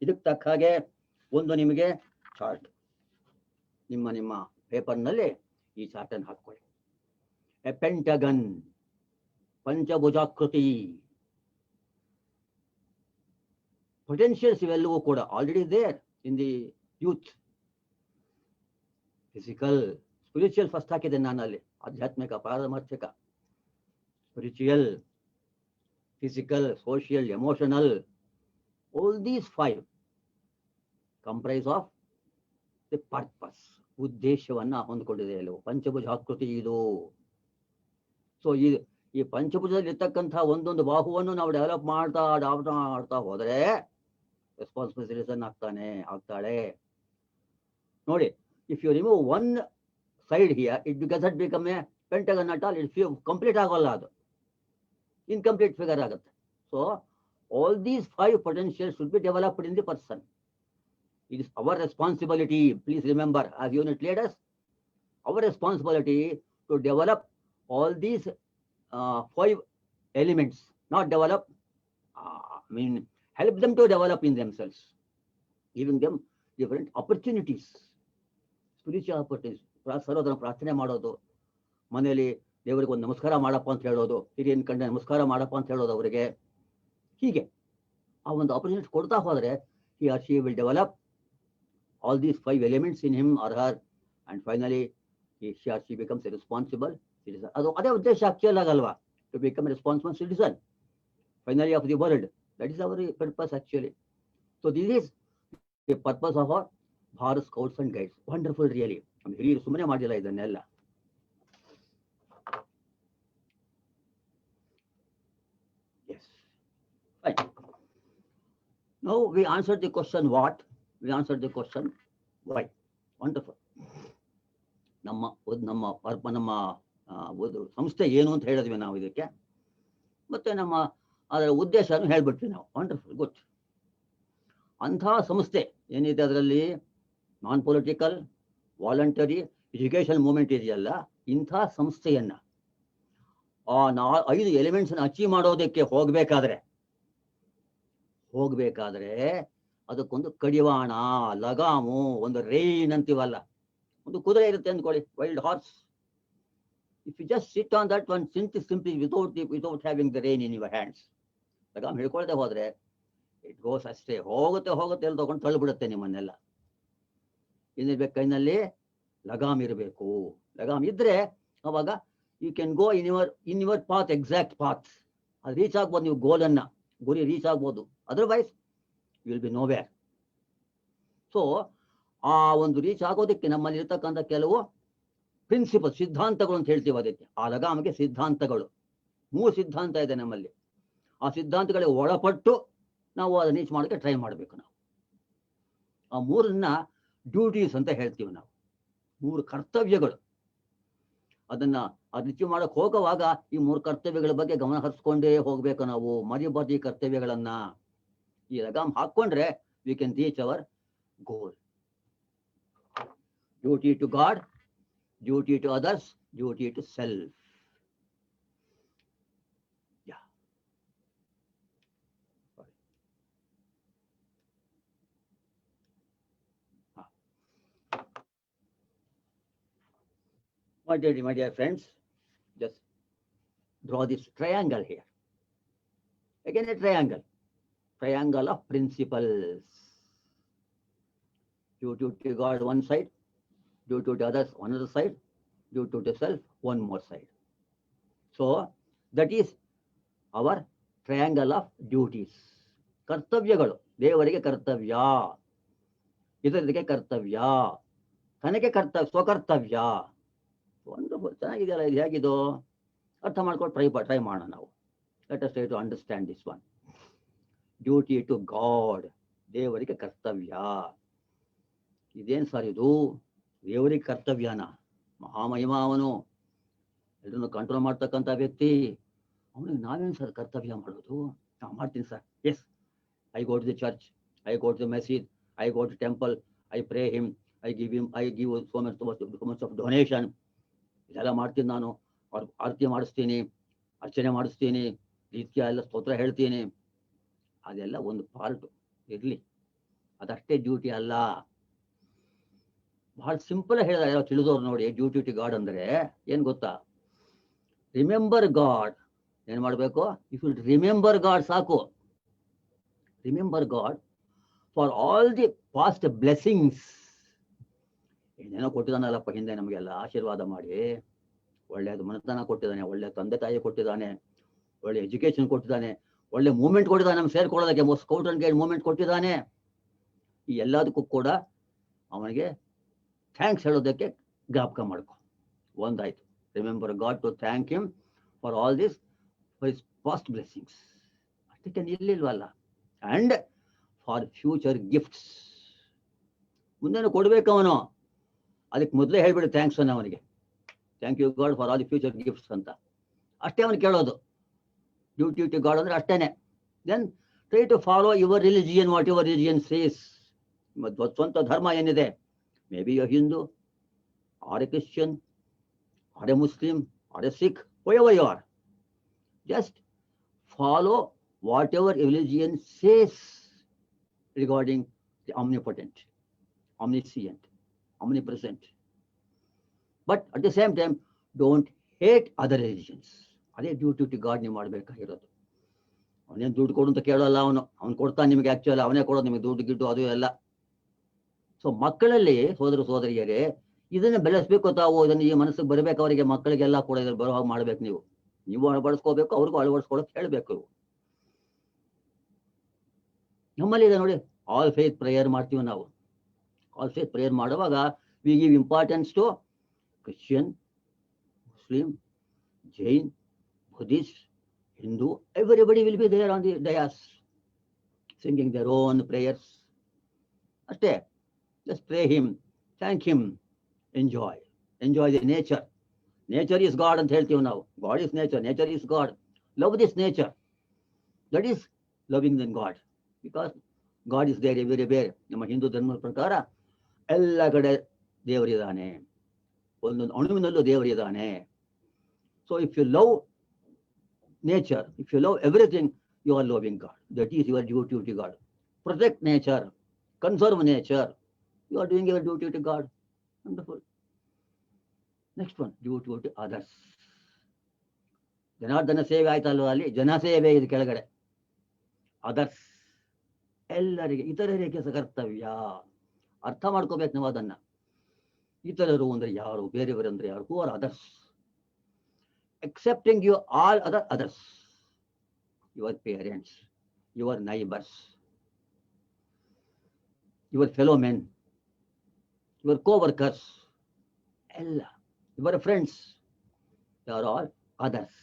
ಇದಕ್ಕೆ ತಕ್ಕ ಹಾಗೆ ಒಂದು ನಿಮಗೆ chart, ನಿಮ್ಮ ಪೇಪರ್ನಲ್ಲಿ ಈ ಚಾರ್ಟ್ ಅನ್ನು ಹಾಕೊಳ್ಳಿ. A pentagon, ಪಂಚಭುಜಾಕೃತಿ. ಪೊಟೆನ್ಷಿಯಲ್ಸ್ ಇವೆಲ್ಲವೂ ಕೂಡ already there in the youth. Physical, spiritual first ಹಾಕಿದೆ ನಾನು ಅಲ್ಲಿ. ಆಧ್ಯಾತ್ಮಿಕ, ಪಾರಮಾರ್ಥಿಕ, spiritual, physical, social, emotional. All these 5 comprise of the purpose, ಉದ್ದೇಶವನ್ನ ಹೊಂದ್ಕೊಂಡಿದೆ ಅಲ್ಲವು. ಪಂಚಭುಜಾಕೃತಿ ಇದು. ಸೊ ಈ ಪಂಚಭುಜದಲ್ಲಿ ಇರ್ತಕ್ಕಂತಹ ಒಂದೊಂದು ಬಾಹುವನ್ನು ನಾವು ಡೆವಲಪ್ ಮಾಡ್ತಾ ಹೋದ್ರೆ ರೆಸ್ಪಾನ್ಸಿಬಲ್ ಸಿಟಿಸನ್ ಆಗ್ತಾಳೆ. ನೋಡಿ, if you remove one side here, it become a pentagon at all. It complete ಆಗೋಲ್ಲ, ಅದು ಇನ್ಕಂಪ್ಲೀಟ್ ಫಿಗರ್ ಆಗುತ್ತೆ. So all these 5 potentials should be developed in the person. It is our responsibility, please remember, as unit leaders, our responsibility to develop all these 5 elements, not develop, help them to develop in themselves, giving them different opportunities, spiritual opportunities. ಸರ್ವದನ್ನು ಪ್ರಾರ್ಥನೆ ಮಾಡೋದು, ಮನೆಯಲ್ಲಿ ದೇವರಿಗೆ ಒಂದು ನಮಸ್ಕಾರ ಮಾಡಪ್ಪ ಅಂತ ಹೇಳೋದು, ಹಿರಿಯನ್ ಕಂಡ ನಮಸ್ಕಾರ ಮಾಡಪ್ಪ ಅಂತ ಹೇಳೋದು ಅವರಿಗೆ. ಹೀಗೆ ಆ ಒಂದು ಆಪರ್ಚುನಿಟಿ ಕೊಡ್ತಾ ಹೋದರೆ he or she will develop all these 5 elements in him or her, and finally she or she becomes a responsible citizen. ಅದು ಅದೇ ಉದ್ದೇಶ ಆಕ್ಚುಯಲ್ ಆಗಲ್ವಾ? to become a responsible citizen finally of the world. That is our purpose actually. So this is the purpose of our Bharat Scouts and Guides. Wonderful really. ಹಿರಿಯರು ಸುಮ್ಮನೆ ಮಾಡಿಲ್ಲ ಇದನ್ನೆಲ್ಲ. Yes. Right. Now we answered the question what, we answered the question why. Wonderful. ನಮ್ಮ ಸಂಸ್ಥೆ ಏನು ಅಂತ ಹೇಳಿದ್ವಿ ನಾವು ಇದಕ್ಕೆ, ಮತ್ತೆ ಅದರ ಉದ್ದೇಶನೂ ಹೇಳ್ಬಿಟ್ವಿ ನಾವು. Wonderful, good. ಅಂಥ ಸಂಸ್ಥೆ ಏನಿದೆ ಅದರಲ್ಲಿ ನಾನ್ ಪೊಲಿಟಿಕಲ್, ವಾಲಂಟರಿ, ಎಜುಕೇಶನ್ ಮೂವ್ಮೆಂಟ್ ಇದೆಯಲ್ಲ, ಇಂಥ ಸಂಸ್ಥೆಯನ್ನ ಆ 5 ಎಲಿಮೆಂಟ್ಸ್ ಅಚೀವ್ ಮಾಡೋದಕ್ಕೆ ಹೋಗ್ಬೇಕಾದ್ರೆ ಅದಕ್ಕೊಂದು ಕಡಿವಾಣ, ಲಗಾಮು, ಒಂದು ರೈನ್ ಅಂತೀವಲ್ಲ, ಒಂದು ಕುದುರೆ ಇರುತ್ತೆ ಅಂದ್ಕೊಳ್ಳಿ, wild horse. If you just sit on that one simply without having the rein in your hands, ಲಗಾಮ್ ಹಿಡ್ಕೊಳ್ದೆ ಹೋದ್ರೆ ಇಟ್ ಗೋಸ್ ಅಷ್ಟೇ, ಹೋಗುತ್ತೆ ಎಲ್ಲ ತಗೊಂಡು ತಳ್ಳಿಬಿಡುತ್ತೆ ನಿಮ್ಮನ್ನೆಲ್ಲ. ಏನಿರ್ಬೇಕು ಕೈನಲ್ಲಿ? ಲಗಾಮ್ ಇರಬೇಕು. ಲಗಾಮ್ ಇದ್ರೆ ಅವಾಗ you can go in your path, exact path. ಅದು ರೀಚ್ ಆಗ್ಬೋದು, ನೀವು ಗೋಲನ್ನ ಗುರಿ ರೀಚ್ ಆಗ್ಬೋದು, otherwise will be nowhere. So ಆ ಒಂದು ರೀಚ್ ಆಗೋದಕ್ಕೆ ನಮ್ಮಲ್ಲಿ ಇರ್ತಕ್ಕಂಥ ಕೆಲವು ಪ್ರಿನ್ಸಿಪಲ್, ಸಿದ್ಧಾಂತಗಳು ಅಂತ ಹೇಳ್ತೀವಿ ಅದಕ್ಕೆ. ಆ ಲಗಾಮಿಗೆ ಸಿದ್ಧಾಂತಗಳು, 3 ಸಿದ್ಧಾಂತ ಇದೆ ನಮ್ಮಲ್ಲಿ. ಆ ಸಿದ್ಧಾಂತಗಳಿಗೆ ಒಳಪಟ್ಟು ನಾವು ಅದನ್ನ ರೀಚ್ ಮಾಡೋಕ್ಕೆ ಟ್ರೈ ಮಾಡಬೇಕು. ನಾವು ಆ 3ನ್ನ ಡ್ಯೂಟೀಸ್ ಅಂತ ಹೇಳ್ತೀವಿ ನಾವು, 3 ಕರ್ತವ್ಯಗಳು. ಅದನ್ನ ಅಚೀವ್ ಮಾಡಕ್ ಹೋಗುವಾಗ ಈ 3 ಕರ್ತವ್ಯಗಳ ಬಗ್ಗೆ ಗಮನ ಹರಿಸ್ಕೊಂಡೇ ಹೋಗ್ಬೇಕು ನಾವು, ಮರಿಬಾರ್ದು ಈ ಕರ್ತವ್ಯಗಳನ್ನ. ಈ ಲಗಾಮ್ ಹಾಕೊಂಡ್ರೆ we can reach our goal. Duty to God, duty to others, duty to self. My dear friends, just draw this triangle here. Again a triangle of principles. Duty to God one side, duty to others one other side, duty to self one more side. So that is our triangle of duties. ಕರ್ತವ್ಯಗಳು, ದೇವರಿಗೆ ಕರ್ತವ್ಯ, ಇದರಿಗೆ ಕರ್ತವ್ಯ, ತನಗೆ ಕರ್ತವ್ಯ, ಸ್ವಕರ್ತವ್ಯ. Wonderful, ಚೆನ್ನಾಗಿದೆಯಲ್ಲ ಇದು? ಹೇಗಿದು ಅರ್ಥ ಮಾಡ್ಕೊಂಡು try ಮಾಡೋಣ ನಾವು. Let us try to understand this one. Duty to God, ದೇವರಿಗೆ ಕರ್ತವ್ಯ. ಇದೇನು ಸರ್ ಇದು? ದೇವರಿಗೆ ಕರ್ತವ್ಯನ? ಮಹಾಮಹಿಮ ಅವನು, ಎಲ್ಲರನ್ನು ಕಂಟ್ರೋಲ್ ಮಾಡ್ತಕ್ಕಂಥ ವ್ಯಕ್ತಿ, ಅವನಿಗೆ ನಾವೇನು ಸರ್ ಕರ್ತವ್ಯ ಮಾಡೋದು? ನಾವು ಮಾಡ್ತೀನಿ sir. Yes, I go to the church, I go to the masjid, I go to temple, I pray him, I give so much of donation. ಇದೆಲ್ಲ ಮಾಡ್ತೀನಿ ನಾನು. ಆರತಿ ಮಾಡಿಸ್ತೀನಿ, ಅರ್ಚನೆ ಮಾಡಿಸ್ತೀನಿ, ರೀತಿಯ ಎಲ್ಲ ಸ್ತೋತ್ರ ಹೇಳ್ತೀನಿ. ಅದೆಲ್ಲ ಒಂದು ಪಾರ್ಟ್ ಇರಲಿ, ಅದಷ್ಟೇ ಡ್ಯೂಟಿ ಅಲ್ಲ. ಬಹಳ ಸಿಂಪಲ್ ಹೇಳಿದಾರೆ ಯಾರೋ ತಿಳಿದವ್ರು ನೋಡಿ. ಡ್ಯೂಟಿ ಟು ಗಾಡ್ ಅಂದ್ರೆ ಏನ್ ಗೊತ್ತಾ? Remember god. ಏನ್ ಮಾಡ್ಬೇಕು? ಇಫ್ ಯು ರಿಮೆಂಬರ್ ಗಾಡ್ ಸಾಕು. Remember god for all the past blessings. ಏನೇನೋ ಕೊಟ್ಟಿದ್ದಾನಲ್ಲಪ್ಪ ಹಿಂದೆ ನಮಗೆಲ್ಲ ಆಶೀರ್ವಾದ ಮಾಡಿ, ಒಳ್ಳೆಯದು ಮನತನ ಕೊಟ್ಟಿದ್ದಾನೆ, ಒಳ್ಳೆ ತಂದೆ ತಾಯಿ ಕೊಟ್ಟಿದ್ದಾನೆ, ಒಳ್ಳೆ ಎಜುಕೇಶನ್ ಕೊಟ್ಟಿದ್ದಾನೆ, ಒಳ್ಳೆ ಮೂವ್ಮೆಂಟ್ ಕೊಟ್ಟಿದ್ದಾನೆ, ನಮ್ಗೆ ಸೇರ್ಕೊಳ್ಳೋದಕ್ಕೆ ಸ್ಕೌಟ್ ಅಂಡ್ ಗೈಡ್ ಮೂವ್ಮೆಂಟ್ ಕೊಟ್ಟಿದ್ದಾನೆ. ಈ ಎಲ್ಲದಕ್ಕೂ ಕೂಡ ಅವನಿಗೆ ಥ್ಯಾಂಕ್ಸ್ ಹೇಳೋದಕ್ಕೆ ಜ್ಞಾಪಕ ಮಾಡ್ಕೊ. ಒಂದಾಯ್ತು, remember God to thank him for all this for his past blessings. ಅಷ್ಟಕ್ಕೆ ನಿಲ್ಲಿಲ್ವಲ್ಲ. ಅಂಡ್ ಫಾರ್ ಫ್ಯೂಚರ್ ಗಿಫ್ಟ್ಸ್, ಮುಂದೇನು ಕೊಡ್ಬೇಕು ಅವನು, ಅದಕ್ಕೆ ಮೊದಲೇ ಹೇಳ್ಬಿಡು ಥ್ಯಾಂಕ್ಸ್ ಅನ್ನ ಅವನಿಗೆ. Thank you God for all the future gifts ಅಂತ ಅಷ್ಟೇ ಅವನು ಕೇಳೋದು. ಡ್ಯೂಟಿ ಟು ಗಾಡ್ ಅಂದ್ರೆ ಅಷ್ಟೇನೆ. Then try to follow your religion, what your religion says. ನಿಮ್ಮ ಸ್ವಂತ ಧರ್ಮ ಏನಿದೆ, maybe you Hindu or a Christian or a Muslim or a Sikh, whoever you are, just follow whatever religion says regarding the omnipotent, omniscient, omnipresent. But at the same time, don't hate other religions. ಅದೇ duty to god ನೀವು ಮಾಡ್ಬೇಕಾಗಿರೋದು. ಅವನೇನು ದುಡ್ಡು ಕೊಡು ಅಂತ ಕೇಳೋಲ್ಲ ಅವನು ಕೊಡ್ತಾನೆ ನಿಮಗೆ. ಆಕ್ಚುಲಿ ಅವನೇ ಕೊಡೋದು ನಿಮಗೆ ದುಡ್ಡು ಗಿಡ್ಡು ಅದು ಎಲ್ಲ. ಸೊ ಮಕ್ಕಳಲ್ಲಿ ಸೋದರ ಸೋದರಿಯರೇ ಇದನ್ನ ಬೆಳೆಸ್ಬೇಕು ತಾವು. ಇದನ್ನು ಈ ಮನಸ್ಸಿಗೆ ಬರಬೇಕು ಅವರಿಗೆ, ಮಕ್ಕಳಿಗೆಲ್ಲ ಕೂಡ ಇದ್ರ ಬರೋ ಹಾಗೆ ಮಾಡ್ಬೇಕು. ನೀವು ಅಳವಡಿಸ್ಕೋಬೇಕು, ಅವ್ರಿಗೂ ಅಳವಡಿಸ್ಕೊಳಕ್ ಹೇಳ್ಬೇಕು. ನಮ್ಮಲ್ಲಿ ಇದೆ ನೋಡಿ, ಆಲ್ ಫೇತ್ ಪ್ರೇಯರ್ ಮಾಡ್ತೀವಿ ನಾವು. ಆಲ್ ಫೇತ್ ಪ್ರೇಯರ್ ಮಾಡುವಾಗ we give importance to Christian, Muslim, Jain, Buddhist, Hindu. Everybody will be there on the dais singing their own prayers. ಅಷ್ಟೇ. Just pray him, thank him, enjoy the nature. Nature is God ಅಂತ ಹೇಳ್ತೀವಿ ನಾವು. God is nature, nature is God. Love this nature, that is loving than God, because God is there everywhere. ನಮ್ಮ ಹಿಂದೂ ಧರ್ಮದ ಪ್ರಕಾರ ಎಲ್ಲ ಕಡೆ ದೇವರಿದ್ದಾನೆ, ಒಂದೊಂದು ಅಣುವಿನಲ್ಲೂ ದೇವರಿದ್ದಾನೆ. So if you love nature, if you love everything, you are loving God. That is your duty to God. Protect nature, conserve nature, you are doing your duty to God. Wonderful. Next one, duty to others. ಜನಾರ್ದನ ಸೇವೆ ಆಯ್ತಲ್ವ, ಅಲ್ಲಿ ಜನ ಸೇವೆ ಇದು ಕೆಳಗಡೆ. Others, ಎಲ್ಲರಿಗೆ, ಇತರರಿಗೆ ಕರ್ತವ್ಯ. ಅರ್ಥ ಮಾಡ್ಕೋಬೇಕು ನಾವು ಅದನ್ನ. ಇತರರು ಅಂದ್ರೆ ಯಾರು, ಬೇರೆಯವರು ಅಂದ್ರೆ ಯಾರು? Who are others? Excepting you all others. your parents, your neighbors, your fellow men, your co-workers, your friends, they are all others.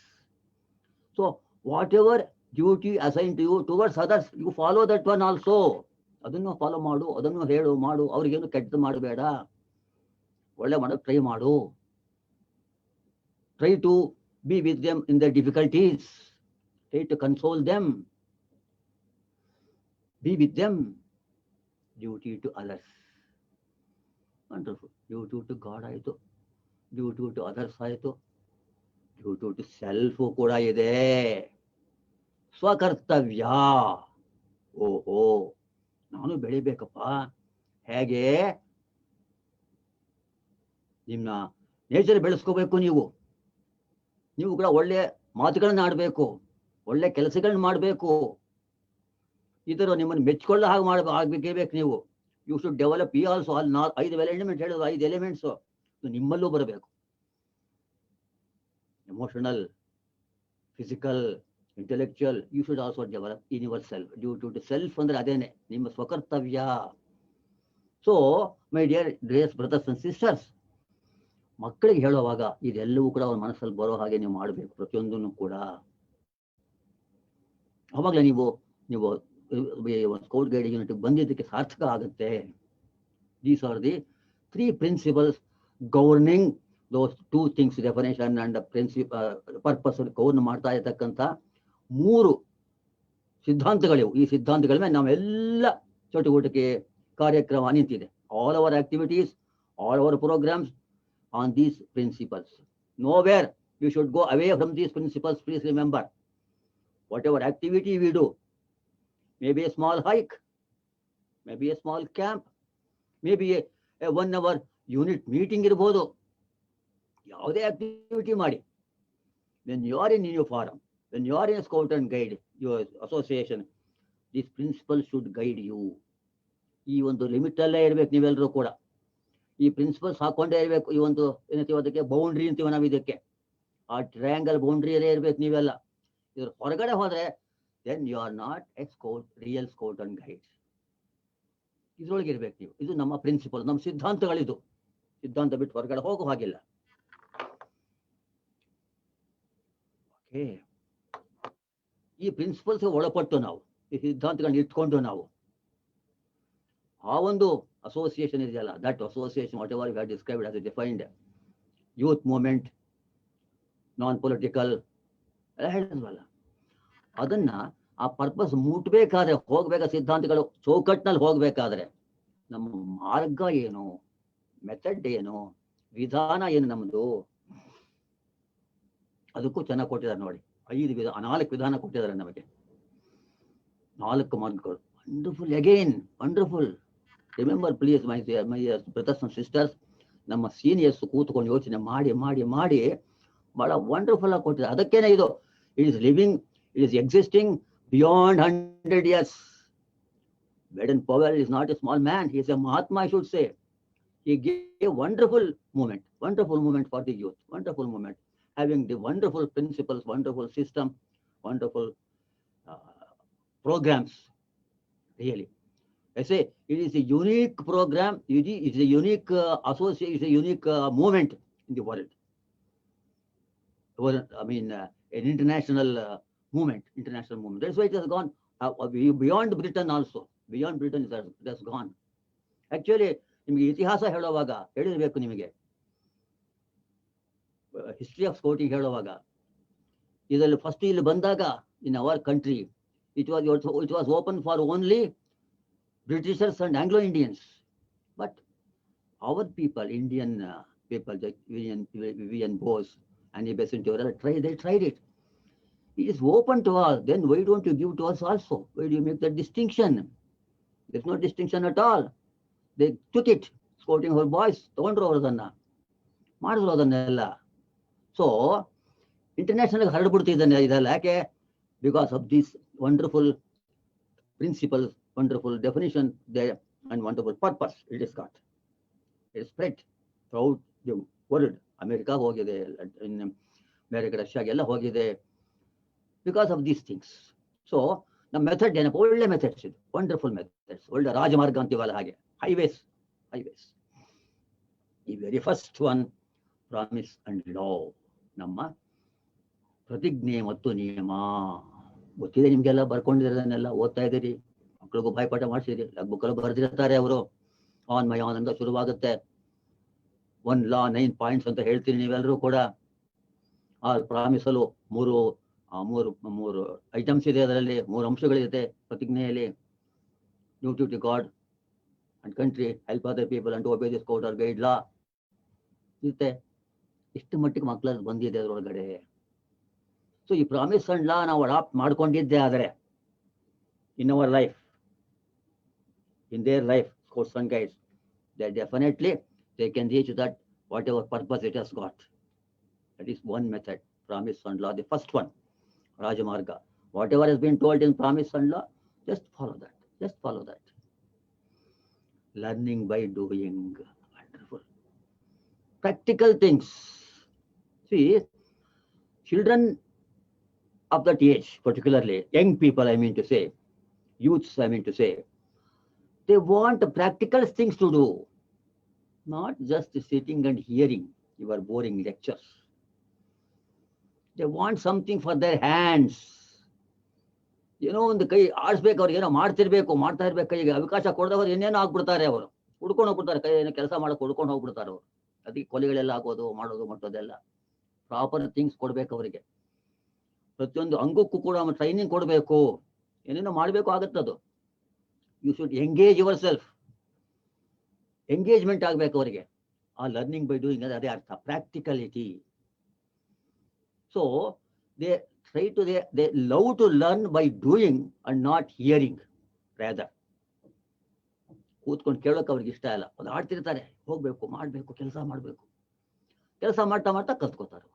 So whatever duty assigned to you towards others, you follow that one also. ಅದನ್ನು follow ಮಾಡು, ಅದನ್ನು ಹೇಳು ಮಾಡು, ಅವ್ರಿಗೇನು ಕೆಟ್ಟದ್ದು ಮಾಡಬೇಡ, ಒಳ್ಳೆ ಮಾಡೋಕೆ ಟ್ರೈ ಮಾಡು. Try to be with them in their difficulties. Try to console them. Be with them. Duty to others. Wonderful. Duty to God ಆಯಿತು, ಡ್ಯೂಟಿ ಟು ಅದರ್ಸ್ ಆಯಿತು, ಡ್ಯೂಟಿ ಟು ಸೆಲ್ಫು ಕೂಡ ಇದೆ. ಸ್ವಕರ್ತವ್ಯ. ಓ ನಾನು ಬೆಳಿಬೇಕಪ್ಪ. ಹೇಗೆ? ನಿಮ್ಮ ನೇಚರ್ ಬೆಳೆಸ್ಕೋಬೇಕು. ನೀವು ಕೂಡ ಒಳ್ಳೆ ಮಾತುಗಳನ್ನ ಆಡಬೇಕು, ಒಳ್ಳೆ ಕೆಲಸಗಳನ್ನ ಮಾಡಬೇಕು. ಇದರ ನಿಮ್ಮನ್ನು ಮೆಚ್ಕೊಳ್ಳೋ ಹಾಗೆ ಆಗ್ಬೇಕೇಬೇಕು ನೀವು. ಯು ಶುಡ್ ಡೆವಲಪ್ ಈ ಆಲ್ಸೋ. ಅಲ್ಲಿ 5 ಎಲಿಮೆಂಟ್ ಹೇಳಿದ್ರು, 5 ಎಲಿಮೆಂಟ್ಸ್ ನಿಮ್ಮಲ್ಲೂ ಬರಬೇಕು. Emotional, physical, intellectual. You should also develop in yourself. Duty to self ಅಂದ್ರೆ ಅದೇನೆ, ನಿಮ್ಮ ಸ್ವಕರ್ತವ್ಯ. So my dear brothers and sisters, ಮಕ್ಕಳಿಗೆ ಹೇಳುವಾಗ ಇದೆಲ್ಲವೂ ಕೂಡ ಅವ್ರ ಮನಸ್ಸಲ್ಲಿ ಬರೋ ಹಾಗೆ ನೀವು ಮಾಡಬೇಕು, ಪ್ರತಿಯೊಂದನ್ನು ಕೂಡ. ಅವಾಗಲೇ ನೀವು ಸ್ಕೌಟ್ ಗೈಡ್ ಯೂನಿಟ್ ಬಂದಿದ್ದಕ್ಕೆ ಸಾರ್ಥಕ ಆಗುತ್ತೆ. These are the 3 principles governing those 2 things, definition and purpose govern ಮಾಡ್ತಾ ಇರತಕ್ಕಂಥ 3 ಸಿದ್ಧಾಂತಗಳಿವು. ಈ ಸಿದ್ಧಾಂತಗಳ ಮೇಲೆ ನಾವೆಲ್ಲ ಚಟುವಟಿಕೆ ಕಾರ್ಯಕ್ರಮ ನಿಂತಿದೆ. All our activities, all our programmes on these principles. Nowhere you should go away from these principles. Please remember, whatever activity we do, maybe a small hike, maybe a small camp, maybe a 1 hour unit meeting irbodu, ಯಾವುದೇ activity ಮಾಡಿ. When you are in your forum, when you are in a scout and guide, your association, these principles should guide you. ಈ ಒಂದು limit ಅಲ್ಲೇ ಇರ್ಬೇಕು ನೀವೆಲ್ಲರೂ ಕೂಡ. ಈ principles ಹಾಕೊಂಡೇ ಇರಬೇಕು. ಈ ಒಂದು ಏನಂತೀವಿ ಅದಕ್ಕೆ, ಬೌಂಡ್ರಿ ಅಂತೀವಿ ನಾವು ಇದಕ್ಕೆ. ಆ ಟ್ರಯಾಂಗಲ್ ಬೌಂಡ್ರಿಯಲ್ಲೇ ಇರ್ಬೇಕು ನೀವೆಲ್ಲ. ಇದ್ರ ಹೊರಗಡೆ ಹೋದ್ರೆ then you are not a scout, real scout and guide. ಇದ್ರೊಳಗೆ ಇರ್ಬೇಕು ನೀವು. ಇದು ನಮ್ಮ ಪ್ರಿನ್ಸಿಪಲ್, ನಮ್ಮ ಸಿದ್ಧಾಂತಗಳಿದು. ಸಿದ್ಧಾಂತ ಬಿಟ್ಟು ಹೊರಗಡೆ ಹೋಗೋ ಹಾಗಿಲ್ಲ. ಓಕೆ, ಈ ಪ್ರಿನ್ಸಿಪಲ್ಸ್ ಒಳಪಟ್ಟು ನಾವು ಈ ಸಿದ್ಧಾಂತಗಳನ್ನ ಇಟ್ಕೊಂಡು ನಾವು ಆ ಒಂದು ಅಸೋಸಿಯೇಷನ್ ಇದೆಯಲ್ಲ, that association whatever you have described as a defined youth movement, non political ಎಲ್ಲ ಹೇಳಿದ್ವಲ್ಲ, ಅದನ್ನ ಆ ಪರ್ಪಸ್ ಮುಟ್ಬೇಕಾದ್ರೆ, ಹೋಗ್ಬೇಕಾದ ಸಿದ್ಧಾಂತಗಳು ಚೌಕಟ್ಟಿನಲ್ಲಿ ಹೋಗ್ಬೇಕಾದ್ರೆ ನಮ್ಮ ಮಾರ್ಗ ಏನು, ಮೆಥಡ್ ಏನು, ವಿಧಾನ ಏನು ನಮ್ಮದು, ಅದಕ್ಕೂ ಚೆನ್ನಾಗಿ ಕೊಟ್ಟಿದ್ದಾರೆ ನೋಡಿ. 4 ವಿಧಾನ ಕೊಟ್ಟಿದ್ದಾರೆ ನಮಗೆ, 4 ಮಾರ್ಗಗಳು. Wonderful, again wonderful. Remember please my brothers and sisters, ನಮ್ಮ ಸೀನಿಯರ್ಸ್ ಕೂತ್ಕೊಂಡು ಯೋಚನೆ ಮಾಡಿ ಮಾಡಿ ಮಾಡಿ ಬಹಳ ವಂಡರ್ಫುಲ್ ಆಗಿ ಕೊಟ್ಟಿದ್ದಾರೆ. ಅದಕ್ಕೇನೆ ಇದು, it is living, it is existing beyond 100 years. Baden Powell is not a small man, he is a Mahatma, I should say. He gave wonderful movement for the youth, wonderful movement, having the wonderful principles, wonderful system, wonderful programs, really. I say it is a unique program, it is a unique association, it is a unique movement in the world. I mean, an international movement. That's why it has gone beyond Britain also. Beyond Britain it has gone. Actually, ನಿಮಗೆ ಇತಿಹಾಸ ಹೇಳುವಾಗ ಹೇಳಿರ್ಬೇಕು, ನಿಮಗೆ history of scouting ಹೇಳುವಾಗ, ಇದರಲ್ಲಿ first ಇಲ್ಲಿ ಬಂದಾಗ in our country it was open for only Britishers and Anglo-Indians. But our people, Indian people, like Vivian Bose and Besant, they tried it. It is open to all. Then why don't you give to us also? Why do you make that distinction? There's no distinction at all. They took it, scouting her boys, ತಗೊಂಡ್ರು ಅವ್ರದನ್ನ, ಮಾಡಿದ್ರು ಅದನ್ನೆಲ್ಲ. So international ಹರಡ್ಬಿಡ್ತಿದ್ದಾನೆ ಇದೆಲ್ಲ. ಯಾಕೆ? Because of this wonderful principles, wonderful definition there, and wonderful purpose it is got. It is spread throughout the world. America ಹೋಗಿದೆ, in America, Russia ಎಲ್ಲ ಹೋಗಿದೆ, because of these things. So ನಮ್ಮ method ಏನಪ್ಪ, ಒಳ್ಳೆ methods ಇದು, wonderful methods, ಒಳ್ಳೆ ರಾಜಮಾರ್ಗ ಅಂತೀವಲ್ಲ ಹಾಗೆ, ಹೈವೇಸ್. ಈ very first one, promise and ಲಾ, ನಮ್ಮ ಪ್ರತಿಜ್ಞೆ ಮತ್ತು ನಿಯಮ. ಗೊತ್ತಿದೆ ನಿಮ್ಗೆಲ್ಲ, ಬರ್ಕೊಂಡಿರೋದನ್ನೆಲ್ಲ ಓದ್ತಾ ಇದ್ದೀರಿ, ಮಕ್ಕಳಿಗೂ ಬಾಯ್ಪಾಠ ಮಾಡಿಸಿರಿ, ಬುಕ್ಕಲ್ಲಿ ಬರೆದಿರ್ತಾರೆ ಅವರು. ಆನ್ ಮೈ ಆನ್ ಅಂತ ಶುರುವಾಗುತ್ತೆ. 1 ಲಾ 9 ಪಾಯಿಂಟ್ಸ್ ಅಂತ ಹೇಳ್ತೀನಿ ನೀವೆಲ್ಲರೂ ಕೂಡ. ಆ ಪ್ರಾಮಿಸಲು ಮೂರು ಐಟಮ್ಸ್ ಇದೆ, ಅದರಲ್ಲಿ 3 ಅಂಶಗಳಿದೆ ಪ್ರತಿಜ್ಞೆಯಲ್ಲಿ. Duty to God and country, help other people and obey this code or guide law ಇರುತ್ತೆ. ಎಷ್ಟು ಮಟ್ಟಿಗೆ ಮಕ್ಕಳಲ್ಲಿ ಬಂದಿದೆ ಅದರೊಳಗಡೆ. ಸೊ ಈ ಪ್ರಾಮಿಸ್ ಅಂಡ್ ಲಾ ನಾವು ಅಡಾಪ್ಟ್ ಮಾಡ್ಕೊಂಡಿದ್ದೆ ಆದರೆ in our life, in their life, codes and guides, that definitely they can reach that whatever purpose it has got. That is one method, promise and law, the first one, Rajamarga. Whatever has been told in promise and law, just follow that. Learning by doing, wonderful. Practical things. See, children of that age, particularly young people, I mean to say, youths, I mean to say, they want practical things to do, not just sitting and hearing your boring lectures. They want something for their hands. ಏನೋ ಒಂದು ಕೈ ಆಡಿಸ್ಬೇಕು, ಅವ್ರಿಗೆ ಏನೋ ಮಾಡ್ತಾ ಇರ್ಬೇಕು, ಕೈಗೆ ಅವಕಾಶ ಕೊಡದವ್ರು ಏನೇನೋ ಆಗ್ಬಿಡ್ತಾರೆ, ಅವರು ಹುಡ್ಕೊಂಡು ಹೋಗ್ಬಿಡ್ತಾರೆ, ಕೈ ಏನೋ ಕೆಲಸ ಮಾಡಕ್ಕೆ ಹುಡ್ಕೊಂಡು ಹೋಗ್ಬಿಡ್ತಾರೆ ಅವರು. ಅದಕ್ಕೆ ಕೊಲೆಗಳೆಲ್ಲ ಆಗೋದು, ಮಾಡೋದು, ಮಟ್ಟೋದೆಲ್ಲ. ಪ್ರಾಪರ್ ಥಿಂಗ್ಸ್ ಕೊಡ್ಬೇಕು ಅವರಿಗೆ. ಪ್ರತಿಯೊಂದು ಅಂಗಕ್ಕೂ ಕೂಡ ಟ್ರೈನಿಂಗ್ ಕೊಡಬೇಕು, ಏನೇನೋ ಮಾಡಬೇಕು ಆಗುತ್ತದು. You should engage yourself, engagement ಆಗ್ಬೇಕು ಅವರಿಗೆ. ಆ ಲರ್ನಿಂಗ್ ಬೈ ಡೂಯಿಂಗ್ ಅದೇ ಅರ್ಥ, practicality. So they try to they love to learn by doing and not hearing. Rather ಕೂತ್ಕೊಂಡು ಕೇಳೋಕೆ ಅವ್ರಿಗೆ ಇಷ್ಟ ಇಲ್ಲ, ಅದು ಆಡ್ತಿರ್ತಾರೆ, ಹೋಗ್ಬೇಕು, ಮಾಡಬೇಕು, ಕೆಲಸ ಮಾಡಬೇಕು, ಕೆಲಸ ಮಾಡ್ತಾ ಕಲ್ತ್ಕೋತಾರೆ.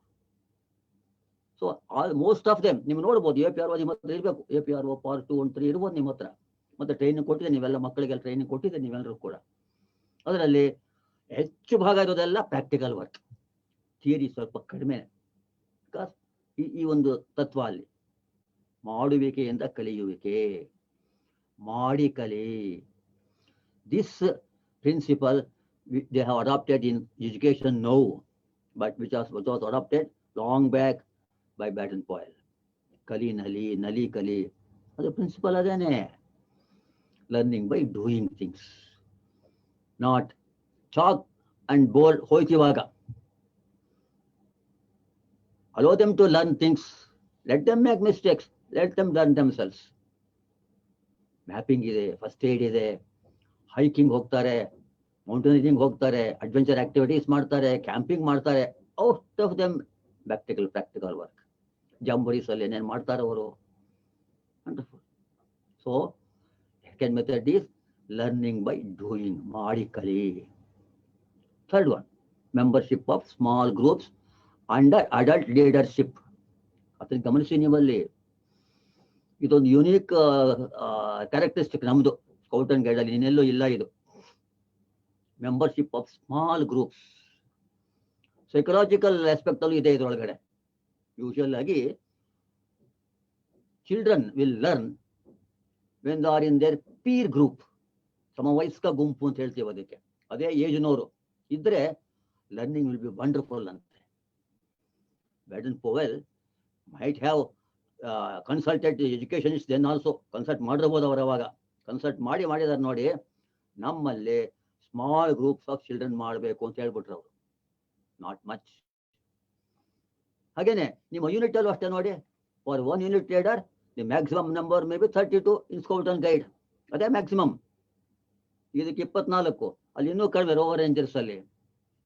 ಸೊ ಮೋಸ್ಟ್ ಆಫ್ ದೆಮ್ ನೀವು ನೋಡ್ಬೋದು, APRO ನಿಮ್ಮ ಹತ್ರ ಇರಬೇಕು, APRO Part 2 and 3 ಇರ್ಬೋದು ನಿಮ್ಮ ಹತ್ರ. ಮತ್ತೆ ಟ್ರೈನಿಂಗ್ ಕೊಟ್ಟಿದೆ, ನೀವೆಲ್ಲ ಮಕ್ಕಳಿಗೆಲ್ಲ ಟ್ರೈನಿಂಗ್ ಕೊಟ್ಟಿದೆ ನೀವೆಲ್ಲರೂ ಕೂಡ. ಅದರಲ್ಲಿ ಹೆಚ್ಚು ಭಾಗ ಇರೋದೆಲ್ಲ ಪ್ರಾಕ್ಟಿಕಲ್ ವರ್ಕ್, ಥಿಯರಿ ಸ್ವಲ್ಪ ಕಡಿಮೆ. ಬಿಕಾಸ್ ಈ ಒಂದು ತತ್ವ ಅಲ್ಲಿ, ಮಾಡುವಿಕೆಯಿಂದ ಕಲಿಯುವಿಕೆ, ಮಾಡಿ ಕಲಿ. This principle they have adapted in education now, but which was adapted long back by Baden Powell. ಕಲಿ ನಲಿ ಕಲಿ, ಅದು ಪ್ರಿನ್ಸಿಪಲ್ ಅದೇನೆ. Learning by doing things, not chalk and board hoitivaga. Allow them to learn things, let them make mistakes, let them learn themselves. Mapping ide, first aid ide, hiking ಹೋಗ್ತಾರೆ, mountaineering ಹೋಗ್ತಾರೆ, adventure activities ಮಾಡ್ತಾರೆ, camping ಮಾಡ್ತಾರೆ. Out of them practical work. Jamborees ಅಲ್ಲಿ ಏನೇನು ಮಾಡ್ತಾರೆ ಅವರು. Wonderful. So second method is learning by doing, ಮಾಡಿ ಕಲಿ. Third one, membership of small groups under adult leadership. ಅದನ್ನ ಗಮನಿಸಿ ನೀವಲ್ಲಿ, ಇದೊಂದು ಯುನೀಕ್ ಕ್ಯಾರೆಕ್ಟರಿಸ್ಟಿಕ್ ನಮ್ದು ಸ್ಕೌಟ್ ಅಂಡ್ ಗೈಡ್ ಅಲ್ಲಿ, ಇನ್ನೆಲ್ಲೂ ಇಲ್ಲ ಇದು. Membership of small groups, psychological aspect ಅಲ್ಲೂ ಇದೆ ಇದರೊಳಗಡೆ. ಯೂಶುವಲ್ ಆಗಿ children will learn when they are in their peer group, ಸಮವಯಸ್ಕ ಗುಂಪು ಅಂತ ಹೇಳ್ತೀವಿ ಅದಕ್ಕೆ. ಅದೇ ಏಜ್ನವರು ಇದ್ರೆ ಲರ್ನಿಂಗ್ ವಿಲ್ ಬಿ ವಂಡರ್ಫುಲ್ ಅಂತೆ. Baden Powell might have consulted educationist, then also consult ಮಾಡಿರ್ಬೋದು ಅವರು. ಅವಾಗ ಕನ್ಸಲ್ಟ್ ಮಾಡಿದಾರೆ ನೋಡಿ, ನಮ್ಮಲ್ಲಿ ಸ್ಮಾಲ್ ಗ್ರೂಪ್ಸ್ ಆಫ್ ಚಿಲ್ಡ್ರನ್ ಮಾಡಬೇಕು ಅಂತ ಹೇಳ್ಬಿಟ್ರು ಅವರು. Not much. ಹಾಗೇನೆ ನಿಮ್ಮ ಯೂನಿಟ್ ಅಲ್ಲೂ ಅಷ್ಟೇ ನೋಡಿ, for 1 unit leader the maximum number may be 32 in scout and guide. ಅದೇ ಮ್ಯಾಕ್ಸಿಮಮ್. ಇದಕ್ಕೆ 24, ಅಲ್ಲಿ ಇನ್ನೂ ಕಡಿಮೆ ರೋವರ್ ರೇಂಜರ್ಸ್ ಅಲ್ಲಿ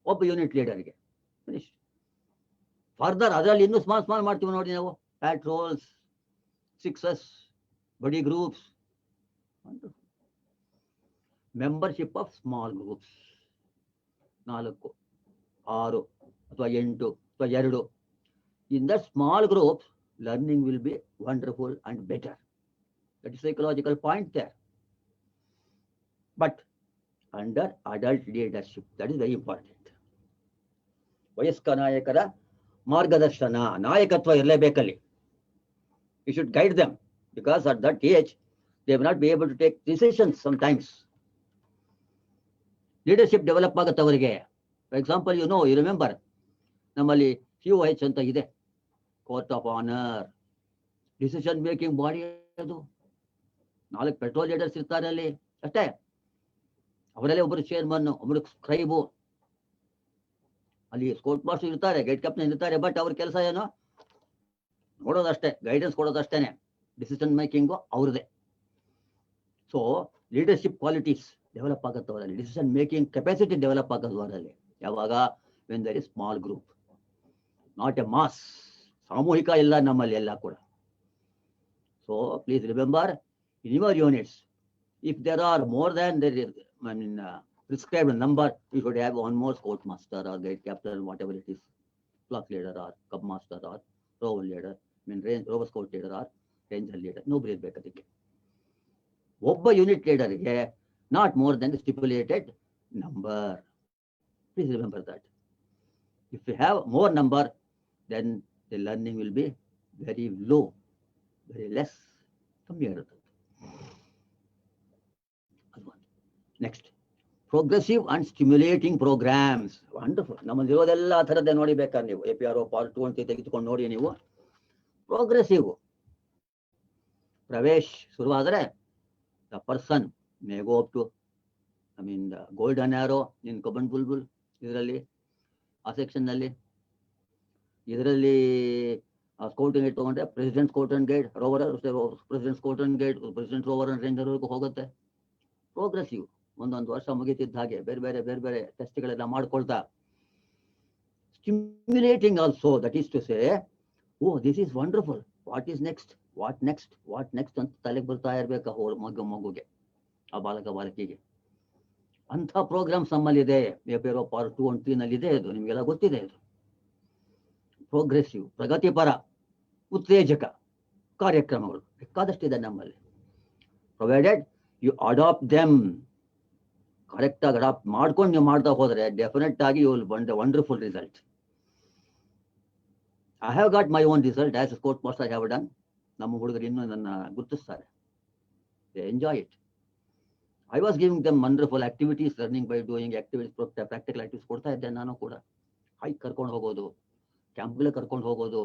ಒಬ್ಬ ಯೂನಿಟ್ ಲೀಡರ್ಗೆ. ಫಿನಿಶ್. ಫರ್ದರ್ ಅದರಲ್ಲಿ ಇನ್ನೂ ಸ್ಮಾಲ್ ಮಾಡ್ತೀವಿ ನೋಡಿ ನಾವು, ಪ್ಯಾಟ್ರೋಲ್ಸ್, 6s, ಬಡಿ groups. Membership of small groups 4, 6 ಅಥವಾ 8 ಅಥವಾ 2. In that small groups, learning will be wonderful and better. That is psychological point there. But under adult leadership, that is very important. ವಯಸ್ಕ ನಾಯಕರ ಮಾರ್ಗದರ್ಶನ, ನಾಯಕತ್ವ ಇರಲೇಬೇಕಲ್ಲಿ. You should guide them. because at that age, they will not be able to take decisions sometimes. Leadership develop ಆಗುತ್ತೆ ಅವರಿಗೆ. For example, you remember, ನಮ್ಮಲ್ಲಿ COH ಅಂತ ಇದೆ, court of honour, decision making body ಅದು. 4 ಪೆಟ್ರೋಲ್ ಲೀಡರ್ಸ್ ಇರ್ತಾರೆ ಅಲ್ಲಿ ಅಷ್ಟೇ. ಅವರಲ್ಲೇ ಒಬ್ಬರು ಚೇರ್ಮನ್, ಒಬ್ಬರು ಸ್ಕ್ರೈಬು, ಅಲ್ಲಿ ಸ್ಕೋರ್ಟ್ ಮಾಸ್ಟರ್ ಇರ್ತಾರೆ, ಗೈಡ್ ಕ್ಯಾಪ್ಟನ್ ಇರ್ತಾರೆ. ಬಟ್ ಅವ್ರ ಕೆಲಸ ಏನು? ನೋಡೋದಷ್ಟೇ, ಗೈಡೆನ್ಸ್ ಕೊಡೋದಷ್ಟೇನೆ. ಡಿಸಿಷನ್ ಮೇಕಿಂಗು ಅವ್ರದೇ. ಸೊ ಲೀಡರ್ಶಿಪ್ ಕ್ವಾಲಿಟೀಸ್ ಡೆವಲಪ್ ಆಗುತ್ತೆ ಅವರಲ್ಲಿ, ಡಿಸಿಷನ್ ಮೇಕಿಂಗ್ ಕೆಪಾಸಿಟಿ ಡೆವಲಪ್ ಆಗೋದು ಅವರಲ್ಲಿ. ಯಾವಾಗ? When there is small group, not a mass. ಸಾಮೂಹಿಕ ಇಲ್ಲ ನಮ್ಮಲ್ಲಿ ಎಲ್ಲ ಕೂಡ. So please remember, in your units, if there are more than prescribed number, you should have one more scout master or guide captain, whatever it is, flock leader or cub master or rover leader, rover scout leader or ranger leader. Nobody ಇರಬೇಕು ಅದಕ್ಕೆ. ಒಬ್ಬ unit ಲೀಡರ್ಗೆ not more than the stipulated number. Please remember that. If you have more number, then the learning will be very low, very less, ಕಮ್ಮಿ ಇರುತ್ತೆ. Next, progressive and stimulating programmes. Wonderful. ನಮ್ಮಲ್ಲಿ ಇರೋದೆಲ್ಲ ಆ ಥರದ್ದೇ ನೋಡಿ ಬೇಕಾದ್ರೆ ನೀವು APRO ಪಾರ್ಟ್ 2 ಅಂತ ತೆಗೆದುಕೊಂಡು ನೋಡಿ ನೀವು. ಪ್ರೋಗ್ರೆಸಿವ್ ಪ್ರವೇಶ್ ಶುರುವಾದರೆ the person may go up to the golden arrow in cub and bulbul, ಇದರಲ್ಲಿ ಆ ಸೆಕ್ಷನ್ನಲ್ಲಿ. ಇದರಲ್ಲಿ ಸ್ಕೌಟಿಂಗ್ ಗೈಡ್ ತೊಗೊಂಡ್ರೆ president scout and guide, rover president scout and guide, president rover and ರೇಂಜರ್ವರೆಗೂ ಹೋಗುತ್ತೆ. ಪ್ರೋಗ್ರೆಸಿವ್. ಒಂದೊಂದು ವರ್ಷ ಮುಗಿತಿದ್ದ ಹಾಗೆ ಬೇರೆ ಬೇರೆ ಟೆಸ್ಟ್ಗಳೆಲ್ಲ ಮಾಡ್ಕೊಳ್ತಾ. Stimulating also, that is to say, oh this is wonderful, what is next, what next ಅಂತ ತಲೆಗೆ ಬರ್ತಾ ಇರ್ಬೇಕು ಮಗುಗೆ, ಆ ಬಾಲಕಿಗೆ. ಅಂಥ ಪ್ರೋಗ್ರಾಮ್ಸ್ ನಮ್ಮಲ್ಲಿದೆ. APRO ಪಾರ್ಟ್ 2 and 3 ನಲ್ಲಿ ಇದೆ. ಇದು ನಿಮಗೆಲ್ಲ ಗೊತ್ತಿದೆ. ಇದು ಪ್ರೋಗ್ರೆಸಿವ್, ಪ್ರಗತಿಪರ, ಉತ್ತೇಜಕ ಕಾರ್ಯಕ್ರಮಗಳು ಬೇಕಾದಷ್ಟಿದೆ ನಮ್ಮಲ್ಲಿ. Provided you adapt them. ಕರೆಕ್ಟಾಗಿ ಅಡಾಪ್ಟ್ ಮಾಡ್ಕೊಂಡು ನೀವು ಮಾಡ್ತಾ ಹೋದರೆ ಡೆಫಿನೆಟ್ ಆಗಿ you will wonderful result. I have got my own result as a scout master. Have done. ನಮ್ಮ ಹುಡುಗರು ಇನ್ನೂ ನನ್ನ ಗುರುತಿಸ್ತಾರೆ. They enjoy it. I was giving them wonderful activities, learning by doing activities, practical activities ಕೊಡ್ತಾ ಇದ್ದೆ ನಾನು ಕೂಡ. Hike ಕರ್ಕೊಂಡು ಹೋಗೋದು, ಕ್ಯಾಂಪ್ಗಳೇ ಕರ್ಕೊಂಡು ಹೋಗೋದು,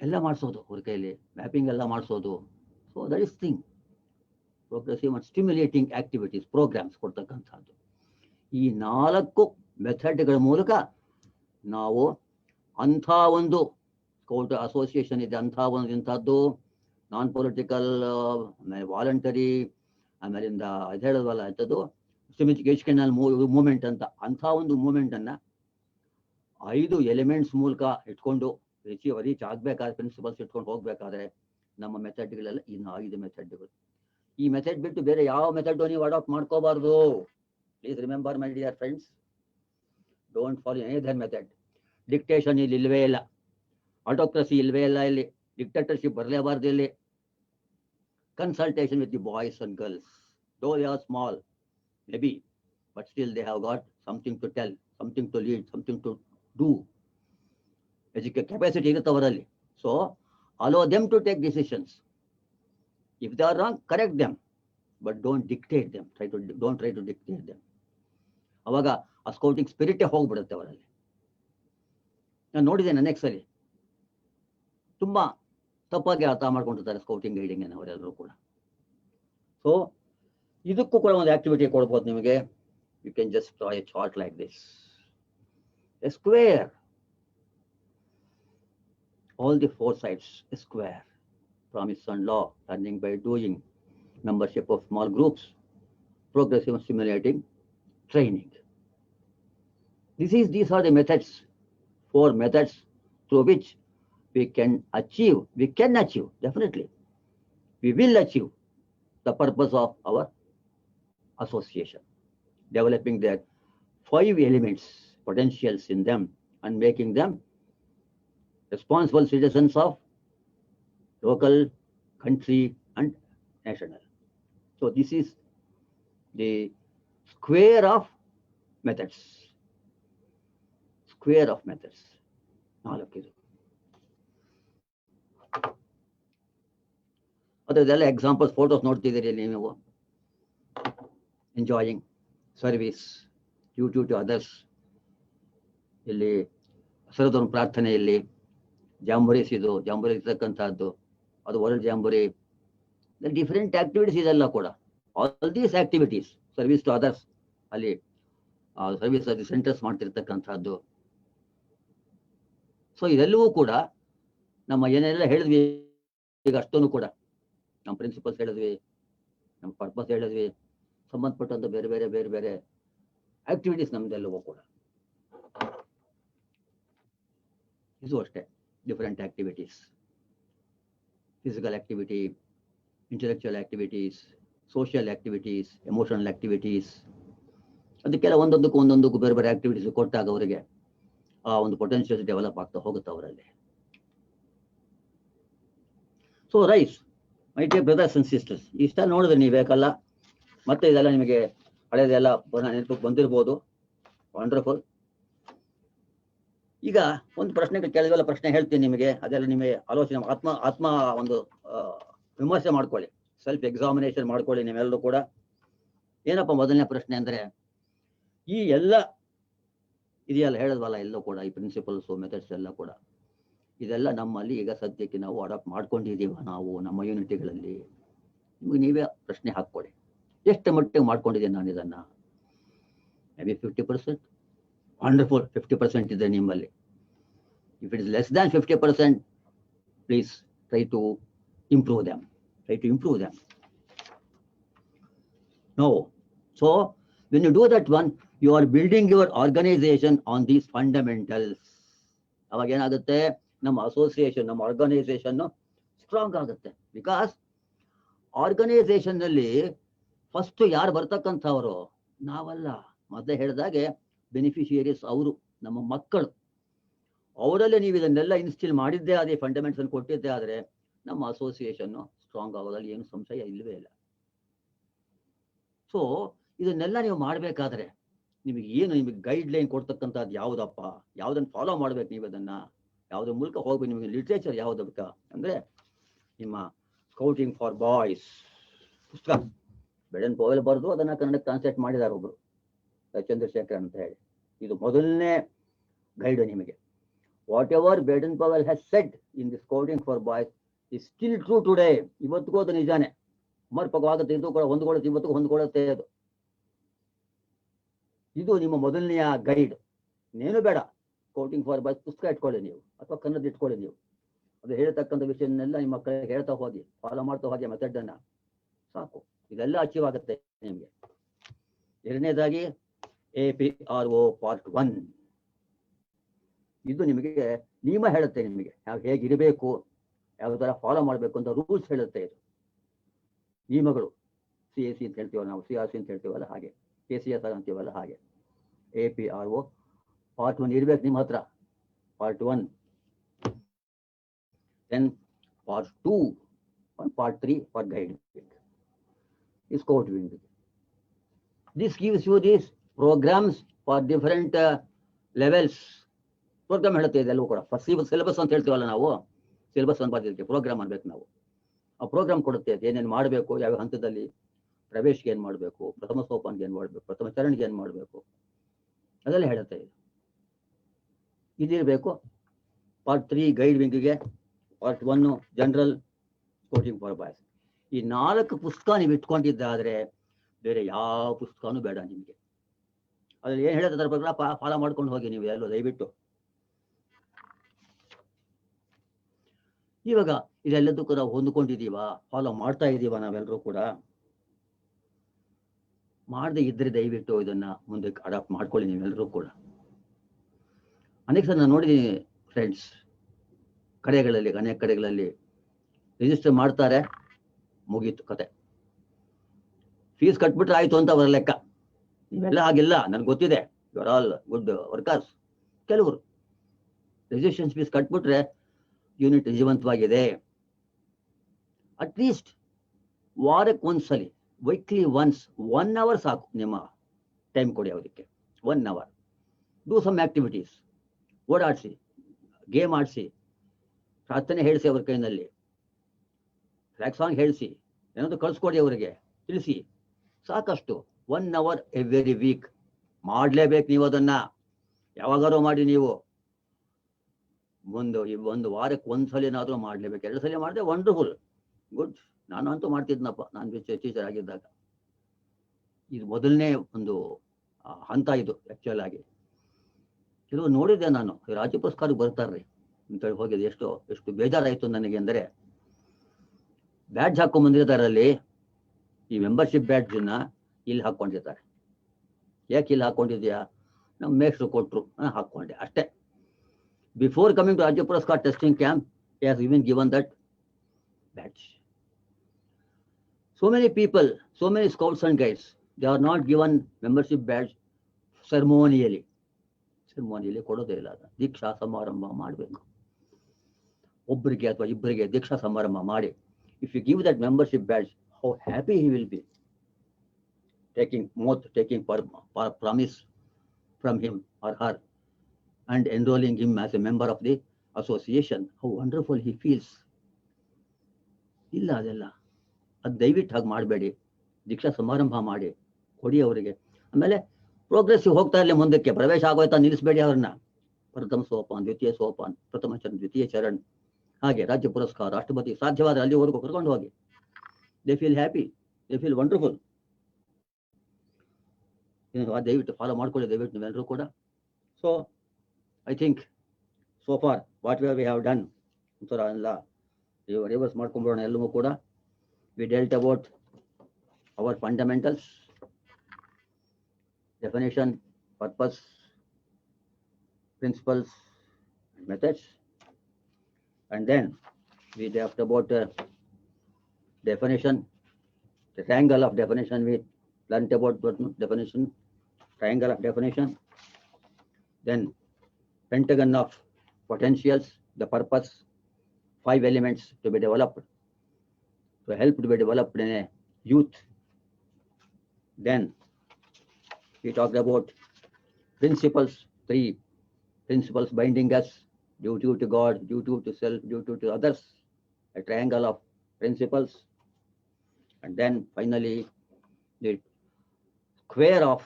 ಎಲ್ಲ ಮಾಡಿಸೋದು ಅವ್ರ ಕೈಲಿ, ಮ್ಯಾಪಿಂಗ್ ಎಲ್ಲ ಮಾಡಿಸೋದು. So that is thing. Progressive and stimulating activities, programmes ಕೊಡ್ತಕ್ಕಂಥದ್ದು. ಈ 4 ಮೆಥಡ್ಗಳ ಮೂಲಕ ನಾವು ಅಂಥ ಒಂದು ಸ್ಕೌಟ್ ಅಸೋಸಿಯೇಷನ್ ಇದೆ, ಅಂಥ ಒಂದು ಇಂಥದ್ದು ನಾನ್ ಪೊಲಿಟಿಕಲ್, ವಾಲಂಟರಿ, ಆಮೇಲಿಂದ ಅದು ಹೇಳೋದಲ್ಲ ಅಂಥದ್ದು ಎಜುಕೇಶನಲ್ ಮೂವ್ಮೆಂಟ್ ಅಂತ, ಅಂಥ ಒಂದು ಮೂವ್ಮೆಂಟನ್ನು 5 ಎಲಿಮೆಂಟ್ಸ್ ಮೂಲಕ ಇಟ್ಕೊಂಡು ರೀಚ್ ಆಗಬೇಕಾದ್ರೆ, ಪ್ರಿನ್ಸಿಪಲ್ಸ್ ಇಟ್ಕೊಂಡು ಹೋಗ್ಬೇಕಾದ್ರೆ ನಮ್ಮ ಮೆಥಡ್ಗಳೆಲ್ಲ ಈ 5 ಮೆಥಡ್ಗಳು. ಈ ಮೆಥಡ್ ಬಿಟ್ಟು ಬೇರೆ ಯಾವ ಮೆಥಡ್ ನೀವು ಅಡಾಪ್ಟ್ ಮಾಡ್ಕೋಬಾರ್ದು. Please remember my dear friends, don't follow any other method. Dictation ಇಲ್ಲಿ ಇಲ್ವೇ ಇಲ್ಲ, ಆಟೋಕ್ರಸಿ ಇಲ್ವೇ ಇಲ್ಲ ಇಲ್ಲಿ, ಡಿಕ್ಟೇಟರ್ಶಿಪ್ ಬರಲೇಬಾರ್ದು ಇಲ್ಲಿ. Consultation with the boys and girls, though they are small maybe, but still they have got something to tell, something to lead, something to do. Capacity ಇರುತ್ತೆ ಅವರಲ್ಲಿ. So allow them to take decisions. If they are wrong, correct them, but don't dictate them. Don't try to dictate them. ಅವಾಗ ಆ scouting ಸ್ಪಿರಿಟೇ ಹೋಗ್ಬಿಡುತ್ತೆ ಅವರಲ್ಲಿ. ನಾನು ನೋಡಿದ್ದೇನೆ next ಸರಿ ತುಂಬಾ ತಪ್ಪಾಗಿ ಅರ್ಥ ಮಾಡ್ಕೊಂಡಿರ್ತಾರೆ ಸ್ಕೌಟಿಂಗ್ ಗೈಡಿಂಗ್ ಅವರೆಲ್ಲರೂ ಕೂಡ. ಸೊ ಇದಕ್ಕೂ ಕೂಡ ಒಂದು ಆಕ್ಟಿವಿಟಿ ಕೊಡ್ಬೋದು ನಿಮಗೆ. You can just draw a chart like this, a square, all the 4 sides, a square, promise and law, learning by doing, membership of small groups, progressive and stimulating training. These are the methods, 4 methods through which we can achieve, definitely, we will achieve the purpose of our association, developing their 5 elements, potentials in them, and making them responsible citizens of local, country, and national. So this is the square of methods. Square of methods. 4. ಅದೆಲ್ಲ examples photos ನೋಡ್ತಿದ್ದೀರಿ ನೀವು. Enjoying service, duty to others, ಇಲ್ಲಿ ಸರದೊಂದು ಪ್ರಾರ್ಥನೆಯಲ್ಲಿ ಜಾಂಬುರೀಸ್, ಇದು jamboree ಇರ್ತಕ್ಕಂಥದ್ದು, ಅದು world jamboree, different activities ಇದೆಲ್ಲ ಕೂಡ. All these activities, service to others, ಅಲ್ಲಿ ಸರ್ವಿಸ್ ಸೆಂಟರ್ಸ್ ಮಾಡ್ತಿರ್ತಕ್ಕಂಥದ್ದು. ಸೊ ಇದೆಲ್ಲವೂ ಕೂಡ ನಮ್ಮ ಏನೆಲ್ಲ ಹೇಳಿದ್ವಿ ಈಗ ಅಷ್ಟೊಂದು ಕೂಡ, ನಮ್ಮ ಪ್ರಿನ್ಸಿಪಲ್ಸ್ ಹೇಳಿದ್ವಿ, ನಮ್ಮ ಪರ್ಪಸ್ ಹೇಳಿದ್ವಿ, ಸಂಬಂಧಪಟ್ಟಂತ ಬೇರೆ ಬೇರೆ ಬೇರೆ ಬೇರೆ ಆಕ್ಟಿವಿಟೀಸ್ ನಮ್ದೆಲ್ಲವೂ ಕೂಡ ಇದು ಅಷ್ಟೇ. Different activities, physical activity, intellectual activities, social activities, emotional activities, ಅದಕ್ಕೆಲ್ಲ ಒಂದೊಂದಕ್ಕೂ ಬೇರೆ ಬೇರೆ ಆಕ್ಟಿವಿಟೀಸ್ ಕೊಟ್ಟಾಗ ಅವರಿಗೆ ಆ ಒಂದು ಪೊಟೆನ್ಷಿಯಲ್ ಡೆವಲಪ್ ಆಗ್ತಾ ಹೋಗುತ್ತೆ ಅವರಲ್ಲಿ. So rise my dear brothers and sisters, ಇಷ್ಟ ನೋಡಿದ್ರೆ ನೀವು ಬೇಕಲ್ಲ, ಮತ್ತೆ ಇದೆಲ್ಲ ನಿಮಗೆ ಹಳೆಯದೆಲ್ಲ ನೆನಪಿಗೆ ಬಂದಿರ್ಬೋದು. ವಂಡರ್ಫುಲ್. ಈಗ ಒಂದು ಪ್ರಶ್ನೆ ಕೇಳಿದಲ್ಲ, ಪ್ರಶ್ನೆ ಹೇಳ್ತೀನಿ ನಿಮಗೆ, ಅದೆಲ್ಲ ನಿಮಗೆ ಆಲೋಚನೆ ಆತ್ಮ ಒಂದು ವಿಮರ್ಶೆ ಮಾಡ್ಕೊಳ್ಳಿ, ಸೆಲ್ಫ್ ಎಕ್ಸಾಮಿನೇಷನ್ ಮಾಡ್ಕೊಳ್ಳಿ ನೀವೆಲ್ಲರೂ ಕೂಡ. ಏನಪ್ಪ ಮೊದಲನೇ ಪ್ರಶ್ನೆ ಅಂದ್ರೆ, ಈ ಎಲ್ಲ ಇದೆಯಲ್ಲ ಹೇಳಿದ್ವಲ್ಲ ಎಲ್ಲೂ ಕೂಡ, ಈ ಪ್ರಿನ್ಸಿಪಲ್ಸು ಮೆಥಡ್ಸ್ ಎಲ್ಲ ಕೂಡ, ಇದೆಲ್ಲ ನಮ್ಮಲ್ಲಿ ಈಗ ಸದ್ಯಕ್ಕೆ ನಾವು ಅಡಾಪ್ಟ್ ಮಾಡ್ಕೊಂಡಿದ್ದೀವ ನಾವು ನಮ್ಮ ಯೂನಿಟಿಗಳಲ್ಲಿ? ನಿಮಗೆ ನೀವೇ ಪ್ರಶ್ನೆ ಹಾಕ್ಕೊಳ್ಳಿ, ಎಷ್ಟು ಮಟ್ಟಿಗೆ ಮಾಡ್ಕೊಂಡಿದ್ದೀನಿ ನಾನು ಇದನ್ನ? May be 50%. ವಂಡರ್ಫುಲ್, 50% ಇದೆ ನಿಮ್ಮಲ್ಲಿ. If it is less than 50%, please try to improve them. No. So when you do that one, you are building your organization on these fundamentals. ಅವಾಗ ಏನಾಗುತ್ತೆ, ನಮ್ಮ ಅಸೋಸಿಯೇಷನ್, ನಮ್ಮ ಆರ್ಗನೈಸೇಷನ್ ಸ್ಟ್ರಾಂಗ್ ಆಗುತ್ತೆ. Because organisation ನಲ್ಲಿ first ಯಾರು ಬರ್ತಕ್ಕಂಥವ್ರು? ನಾವಲ್ಲ. ಮೊದಲೇ ಹೇಳಿದಾಗೆ ಬೆನಿಫಿಷಿಯರೀಸ್ ಅವರು, ನಮ್ಮ ಮಕ್ಕಳು. ಅವರಲ್ಲಿ ನೀವು ಇದನ್ನೆಲ್ಲ ಇನ್ಸ್ಟಿಲ್ ಮಾಡಿದ್ದೇ ಆದ್ರೆ, ಫಂಡಮೆಂಟ್ಸ್ ಅನ್ನು ಕೊಟ್ಟಿದ್ದೇ ಆದ್ರೆ, ನಮ್ಮ ಅಸೋಸಿಯೇಷನ್ ಸ್ಟ್ರಾಂಗ್ ಆಗೋದ್ರಲ್ಲಿ ಏನು ಸಂಶಯ ಇಲ್ಲವೇ ಇಲ್ಲ. ಸೊ ಇದನ್ನೆಲ್ಲ ನೀವು ಮಾಡಬೇಕಾದ್ರೆ ನಿಮಗೆ ಗೈಡ್ ಲೈನ್ ಕೊಡ್ತಕ್ಕಂಥದ್ದು ಯಾವುದಪ್ಪ, ಯಾವುದನ್ನು ಫಾಲೋ ಮಾಡ್ಬೇಕು ನೀವು, ಅದನ್ನ ಯಾವುದ್ರ ಮೂಲಕ ಹೋಗ್ಬೇಕು, ನಿಮಗೆ ಲಿಟ್ರೇಚರ್ ಯಾವ್ದು ಬೇಕಾ ಅಂದ್ರೆ, ನಿಮ್ಮ ಸ್ಕೌಟಿಂಗ್ ಫಾರ್ ಬಾಯ್ಸ್ ಪುಸ್ತಕ ಬೇಡನ್ ಪೋವೆಲ್ ಬರೆದು ಅದನ್ನ ಕನ್ನಡಕ್ಕೆ ಟ್ರಾನ್ಸ್ಲೇಟ್ ಮಾಡಿದ್ದಾರೆ ಒಬ್ರು, ಚಂದ್ರಶೇಖರ್ ಅಂತ ಹೇಳಿ. ಇದು ಮೊದಲನೇ ಗೈಡ್ ನಿಮಗೆ. Whatever Baden Powell has said in the scouting for boys is still true today. ಇವತ್ತಿಗೂ ಅದು ನಿಜಾನೇ, ಸಮರ್ಪಕವಾಗುತ್ತೆ, ಇದು ಕೂಡ ಹೊಂದ್ಕೊಳ್ಳುತ್ತೆ, ಇವತ್ತಿಗೂ ಹೊಂದ್ಕೊಳ್ಳುತ್ತೆ ಅದು. ಇದು ನಿಮ್ಮ ಮೊದಲನೆಯ ಗೈಡ್. ಇನ್ನೇನು ಬೇಡ, ಸ್ಕೌಟಿಂಗ್ ಫಾರ್ ಬಾಯ್ಸ್ ಪುಸ್ತಕ ಇಟ್ಕೊಳ್ಳಿ ನೀವು, ಅಥವಾ ಕನ್ನಡ ಇಟ್ಕೊಳ್ಳಿ ನೀವು. ಅದು ಹೇಳ್ತಕ್ಕಂಥ ವಿಷಯನೆಲ್ಲ ನಿಮ್ಮ ಮಕ್ಕಳಿಗೆ ಹೇಳ್ತಾ ಹೋಗಿ, ಫಾಲೋ ಮಾಡ್ತಾ ಹೋಗಿ ಮೆಥಡ್ ಅನ್ನ, ಸಾಕು. ಇದೆಲ್ಲ ಅಚೀವ್ ಆಗುತ್ತೆ ನಿಮಗೆ. ಎರಡನೇದಾಗಿ APRO ಪಾರ್ಟ್ 1. ಇದು ನಿಮಗೆ ನಿಯಮ ಹೇಳುತ್ತೆ, ನಿಮಗೆ ಹೇಗಿರಬೇಕು, ಯಾವ ತರ ಫಾಲೋ ಮಾಡಬೇಕು ಅಂತ ರೂಲ್ಸ್ ಹೇಳುತ್ತೆ. ಇದು ನಿಯಮಗಳು. CAC ಅಂತ ಹೇಳ್ತೀವಲ್ಲ ನಾವು, CRC ಅಂತ ಹೇಳ್ತೀವಲ್ಲ ಹಾಗೆ, KCSR ಅಂತೀವಲ್ಲ ಹಾಗೆ. APRO ಪಾರ್ಟ್ 1 ಇರ್ಬೇಕು ನಿಮ್ಮ ಹತ್ರ, part 1. Then part 2 and part 3 for guiding. Is code wing. This gives you these programs for different levels. Programme ಹೇಳುತ್ತೆ ಇದೆಲ್ಲವೂ ಕೂಡ. ಸಿಲೆಬಸ್ ಅಂತ ಹೇಳ್ತೀವಲ್ಲ ನಾವು, ಸಿಲೆಬಸ್ ಅಂತ ಬರ್ತಿರ್ತೀವಿ, ಪ್ರೋಗ್ರಾಮ್ ಮಾಡ್ಬೇಕು ನಾವು. ಆ ಪ್ರೋಗ್ರಾಮ್ ಕೊಡುತ್ತೆ, ಏನೇನು ಮಾಡಬೇಕು, ಯಾವ ಹಂತದಲ್ಲಿ ಪ್ರವೇಶಕ್ಕೆ ಏನು ಮಾಡಬೇಕು, ಪ್ರಥಮ ಸೋಪಾನ್ಗೆ ಏನು ಮಾಡಬೇಕು, ಪ್ರಥಮ ಚರಣಕ್ಕೆ ಏನು ಮಾಡಬೇಕು, ಅದೆಲ್ಲ ಹೇಳುತ್ತೆ. ಇದಿರಬೇಕು. ಪಾರ್ಟ್ 3 ಗೈಡ್ ವಿಂಗ್ಗೆ, part 1 general scouting for boys. ಈ 4 ಪುಸ್ತಕ ನೀವು ಇಟ್ಕೊಂಡಿದ್ದಾದ್ರೆ ಬೇರೆ ಯಾವ ಪುಸ್ತಕನೂ ಬೇಡ ನಿಮಗೆ. ಅದ್ರಲ್ಲಿ ಏನ್ ಹೇಳುತ್ತೆ ಅದರ ಬಗ್ಗೆ ಫಾಲೋ ಮಾಡ್ಕೊಂಡು ಹೋಗಿ ನೀವು ಎಲ್ಲೋ ದಯವಿಟ್ಟು. ಇವಾಗ ಇದೆಲ್ಲದಕ್ಕೂ ನಾವು ಹೊಂದ್ಕೊಂಡಿದೀವ, ಫಾಲೋ ಮಾಡ್ತಾ ಇದೀವ ನಾವೆಲ್ಲರೂ ಕೂಡ? ಮಾಡದೆ ಇದ್ರೆ ದಯವಿಟ್ಟು ಇದನ್ನ ಮುಂದೆ ಅಡಾಪ್ಟ್ ಮಾಡ್ಕೊಳ್ಳಿ ನೀವೆಲ್ಲರೂ ಕೂಡ. ಅನೇಕ ಸಲ ನಾನು ನೋಡಿದ್ದೀನಿ ಫ್ರೆಂಡ್ಸ್, ಅನೇಕ ಕಡೆಗಳಲ್ಲಿ ರಿಜಿಸ್ಟರ್ ಮಾಡ್ತಾರೆ, ಮುಗೀತು ಕತೆ. ಫೀಸ್ ಕಟ್ಬಿಟ್ರೆ ಆಯ್ತು ಅಂತ ಅವರ ಲೆಕ್ಕ. ನೀವೆಲ್ಲ ಹಾಗಿಲ್ಲ, ನನ್ಗೆ ಗೊತ್ತಿದೆ, you are all good workers. ಕೆಲವರು ರಿಜಿಸ್ಟ್ರೇಷನ್ ಫೀಸ್ ಕಟ್ಬಿಟ್ರೆ ಯೂನಿಟ್ ಜೀವಂತವಾಗಿದೆ. ಅಟ್ಲೀಸ್ಟ್ ವಾರಕ್ಕೆ ಒಂದ್ಸಲಿ, ವೀಕ್ಲಿ ಒನ್ಸ್ 1 hour ಸಾಕು, ನಿಮ್ಮ ಟೈಮ್ ಕೊಡಿ ಅದಕ್ಕೆ. 1 hour ಡೂ ಸಮ್ ಆಕ್ಟಿವಿಟೀಸ್. ಓಡಾಡಿಸಿ, ಗೇಮ್ ಆಡಿಸಿ, ಪ್ರಾರ್ಥನೆ ಹೇಳಿಸಿ ಅವ್ರ ಕೈನಲ್ಲಿ, ಫ್ಲಾಗ್ ಸಾಂಗ್ ಹೇಳಿಸಿ, ಏನಾದ್ರು ಕಳಿಸ್ಕೊಡಿ ಅವರಿಗೆ, ತಿಳಿಸಿ, ಸಾಕಷ್ಟು. 1 hour ಎವ್ರಿ ವೀಕ್ ಮಾಡ್ಲೇಬೇಕು ನೀವು ಅದನ್ನ. ಯಾವಾಗಾರು ಮಾಡಿ ನೀವು, ಒಂದು ವಾರಕ್ಕೆ ಒಂದ್ಸಲಿನಾದ್ರೂ ಮಾಡ್ಲೇಬೇಕು. 2 ಸಲ ಮಾಡಿದ್ರೆ ವಂಡರ್ಫುಲ್, ಗುಡ್. ನಾನು ಅಂತೂ ಮಾಡ್ತಿದ್ನಪ್ಪ, ನಾನು ಟೀಚರ್ ಆಗಿದ್ದಾಗ. ಇದು ಮೊದಲನೇ ಒಂದು ಹಂತ ಇದು ಆಕ್ಚುಲ್ ಆಗಿ. ಕೆಲವು ನೋಡಿದ್ದೆ ನಾನು, ರಾಜ್ಯ ಪುರಸ್ಕಾರಕ್ಕೆ ಬರ್ತಾರ್ರಿ ಅಂತೇಳಿ ಹೋಗಿದ್ದೆ. ಎಷ್ಟು ಬೇಜಾರಾಯ್ತು ನನಗೆ ಅಂದರೆ, ಬ್ಯಾಡ್ಜ್ ಹಾಕೊಂಡ್ ಬಂದಿರ್ತಾರಲ್ಲಿ, ಈ ಮೆಂಬರ್ಶಿಪ್ ಬ್ಯಾಡ್ಜನ್ನ ಇಲ್ಲಿ ಹಾಕೊಂಡಿರ್ತಾರೆ. ಯಾಕೆ ಇಲ್ಲಿ ಹಾಕೊಂಡಿದ್ಯಾ? ನಮ್ಮ ಮೇಷ್ಟ್ರು ಕೊಟ್ರು, ಹಾಕೊಂಡೆ ಅಷ್ಟೇ. ಬಿಫೋರ್ ಕಮಿಂಗ್ ಟು ರಾಜ್ಯ ಪುರಸ್ಕಾರ testing camp, he has even given that badge. So many people, so many scouts and guides, they are not given membership badge ceremonially ಕೊಡೋದೇ ಇಲ್ಲ. ದೀಕ್ಷಾ ಸಮಾರಂಭ ಮಾಡಬೇಕು, ಒಬ್ಬರಿಗೆ ಅಥವಾ ಇಬ್ಬರಿಗೆ ದೀಕ್ಷಾ ಸಮಾರಂಭ ಮಾಡಿ. If you give that membership badge, how happy he will be, taking promise from him or her and enrolling him as a member of the association. How wonderful he feels. ಇಲ್ಲ ಅದೆಲ್ಲ, ಅದು ದಯವಿಟ್ಟು ಹಾಗೆ ಮಾಡಬೇಡಿ. ದೀಕ್ಷಾ ಸಮಾರಂಭ ಮಾಡಿ ಕೊಡಿ ಅವರಿಗೆ. ಆಮೇಲೆ ಪ್ರೋಗ್ರೆಸಿವ್ ಹೋಗ್ತಾ ಇರಲಿ ಮುಂದಕ್ಕೆ. ಪ್ರವೇಶ ಆಗೋಯ್ತಾ ನಿಲ್ಲಿಸಬೇಡಿ ಅವ್ರನ್ನ. ಪ್ರಥಮ ಸೋಪಾನ್, ದ್ವಿತೀಯ ಸೋಪಾನ್, ಪ್ರಥಮ ಚರಣ್, ದ್ವಿತೀಯ ಚರಣ್, ಹಾಗೆ ರಾಜ್ಯ ಪುರಸ್ಕಾರ, ರಾಷ್ಟ್ರಪತಿ, ಸಾಧ್ಯವಾದ ಅಲ್ಲಿವರೆಗೂ ಕರ್ಕೊಂಡು ಹೋಗಿ. They feel happy, they feel wonderful. ದಯವಿಟ್ಟು ಫಾಲೋ ಮಾಡ್ಕೊಳ್ಳಿ, ದಯವಿಟ್ಟು ನೀವೆಲ್ಲರೂ ಕೂಡ. So I think so far what we have done ಒಂಥರ ಎಲ್ಲ ರಿವರ್ಸ್ ಮಾಡ್ಕೊಂಡ್ಬಿಡೋಣ ಎಲ್ಲವೂ ಕೂಡ. We dealt about our fundamentals, definition, purpose, principles, and methods. And then we talked about definition, the triangle of definition. We learned about definition, triangle of definition. Then pentagon of potentials, the purpose, 5 elements to be developed, to help to be developed in a youth. Then we talked about principles, 3 principles binding us: duty to God, duty to self, duty to others, a triangle of principles. And then finally the square of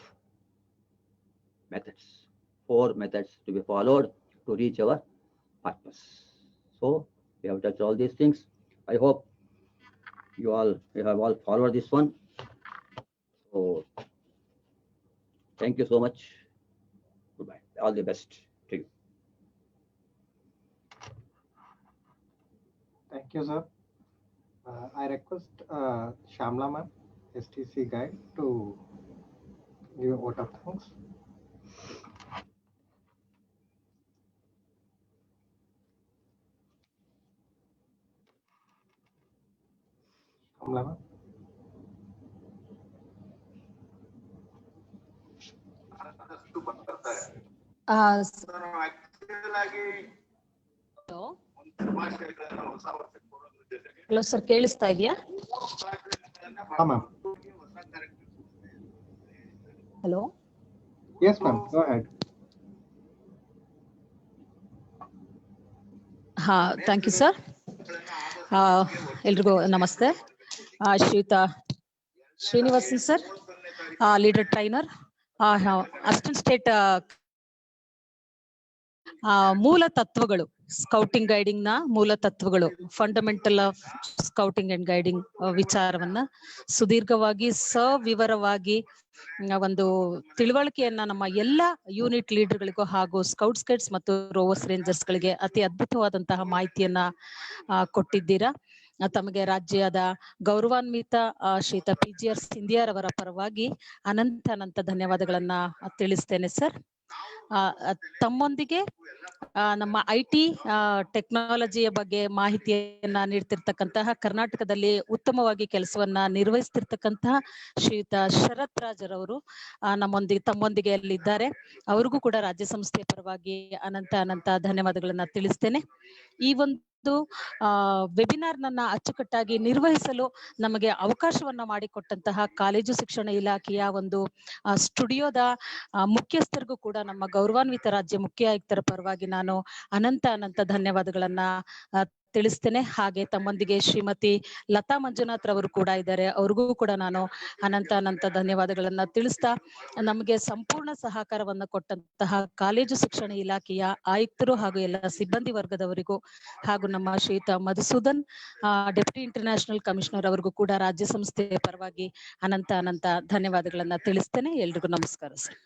methods, 4 methods to be followed to reach our purpose. So we have touched all these things. I hope you have all followed this one. So thank you so much. Goodbye. All the best to you. Thank you, sir. I request Shamla ma'am, STC guide, to give a vote of thanks. Shamla ma'am. Hello sir, ಕೇಳಿಸ್ತಾ ಇದೆಯಾ? Hello, Yes ma'am, go ahead. ಹಾ, thank you sir. ಎಲ್ರಿಗೂ ನಮಸ್ತೆ. ಶ್ರೀಯುತ Srinivasan sir, leader trainer, assistant state ಮೂಲ ತತ್ವಗಳು, scouting guiding ನ ಮೂಲ ತತ್ವಗಳು, fundamental of scouting and guiding ವಿಚಾರವನ್ನ ಸುದೀರ್ಘವಾಗಿ ಸವಿವರವಾಗಿ ಒಂದು ತಿಳುವಳಿಕೆಯನ್ನ ನಮ್ಮ ಎಲ್ಲ ಯೂನಿಟ್ ಲೀಡರ್ಗಳಿಗೂ ಹಾಗೂ ಸ್ಕೌಟ್ಸ್ ಗೈಡ್ಸ್ ಮತ್ತು ರೋವರ್ಸ್ ರೇಂಜರ್ಸ್ ಗಳಿಗೆ ಅತಿ ಅದ್ಭುತವಾದಂತಹ ಮಾಹಿತಿಯನ್ನ ಕೊಟ್ಟಿದ್ದೀರಾ. ತಮಗೆ ರಾಜ್ಯದ ಗೌರವಾನ್ವಿತ ಶ್ರೀಯುತ PGR ಸಿಂಧಿಯಾರ್ ಅವರ ಪರವಾಗಿ ಅನಂತ ಧನ್ಯವಾದಗಳನ್ನ ತಿಳಿಸ್ತೇನೆ ಸರ್. ತಮ್ಮೊಂದಿಗೆ ನಮ್ಮ IT ಟೆಕ್ನಾಲಜಿಯ ಬಗ್ಗೆ ಮಾಹಿತಿಯನ್ನ ನೀಡ್ತಿರ್ತಕ್ಕಂತಹ, ಕರ್ನಾಟಕದಲ್ಲಿ ಉತ್ತಮವಾಗಿ ಕೆಲಸವನ್ನ ನಿರ್ವಹಿಸ್ತಿರ್ತಕ್ಕಂತಹ ಶ್ರೀಯುತ ಶರತ್ ರಾಜರವರು ತಮ್ಮೊಂದಿಗೆ ಅಲ್ಲಿದ್ದಾರೆ. ಅವ್ರಿಗೂ ಕೂಡ ರಾಜ್ಯ ಸಂಸ್ಥೆಯ ಪರವಾಗಿ ಅನಂತ ಧನ್ಯವಾದಗಳನ್ನ ತಿಳಿಸ್ತೇನೆ. ಈ ಒಂದು ವೆಬಿನಾರ್ ನನ್ನ ಅಚ್ಚುಕಟ್ಟಾಗಿ ನಿರ್ವಹಿಸಲು ನಮಗೆ ಅವಕಾಶವನ್ನ ಮಾಡಿಕೊಟ್ಟಂತಹ ಕಾಲೇಜು ಶಿಕ್ಷಣ ಇಲಾಖೆಯ ಒಂದು ಸ್ಟುಡಿಯೋದ ಮುಖ್ಯಸ್ಥರಿಗೂ ಕೂಡ ನಮ್ಮ ಗೌರವಾನ್ವಿತ ರಾಜ್ಯ ಮುಖ್ಯ ಆಯುಕ್ತರ ಪರವಾಗಿ ನಾನು ಅನಂತ ಧನ್ಯವಾದಗಳನ್ನ ತಿಳಿಸ್ತೇನೆ. ಹಾಗೆ ತಮ್ಮೊಂದಿಗೆ ಶ್ರೀಮತಿ ಲತಾ ಮಂಜುನಾಥ್ ರವರು ಕೂಡ ಇದ್ದಾರೆ. ಅವ್ರಿಗೂ ಕೂಡ ನಾನು ಅನಂತ ಧನ್ಯವಾದಗಳನ್ನ ತಿಳಿಸ್ತಾ, ನಮಗೆ ಸಂಪೂರ್ಣ ಸಹಕಾರವನ್ನ ಕೊಟ್ಟಂತಹ ಕಾಲೇಜು ಶಿಕ್ಷಣ ಇಲಾಖೆಯ ಆಯುಕ್ತರು ಹಾಗೂ ಎಲ್ಲ ಸಿಬ್ಬಂದಿ ವರ್ಗದವರಿಗೂ ಹಾಗೂ ನಮ್ಮ ಶ್ರೀಯುತ ಮಧುಸೂದನ್ ಡೆಪ್ಯೂಟಿ ಇಂಟರ್ನ್ಯಾಷನಲ್ ಕಮಿಷನರ್ ಅವರಿಗೂ ಕೂಡ ರಾಜ್ಯ ಸಂಸ್ಥೆಯ ಪರವಾಗಿ ಅನಂತ ಧನ್ಯವಾದಗಳನ್ನ ತಿಳಿಸ್ತೇನೆ. ಎಲ್ರಿಗೂ ನಮಸ್ಕಾರ ಸರ್.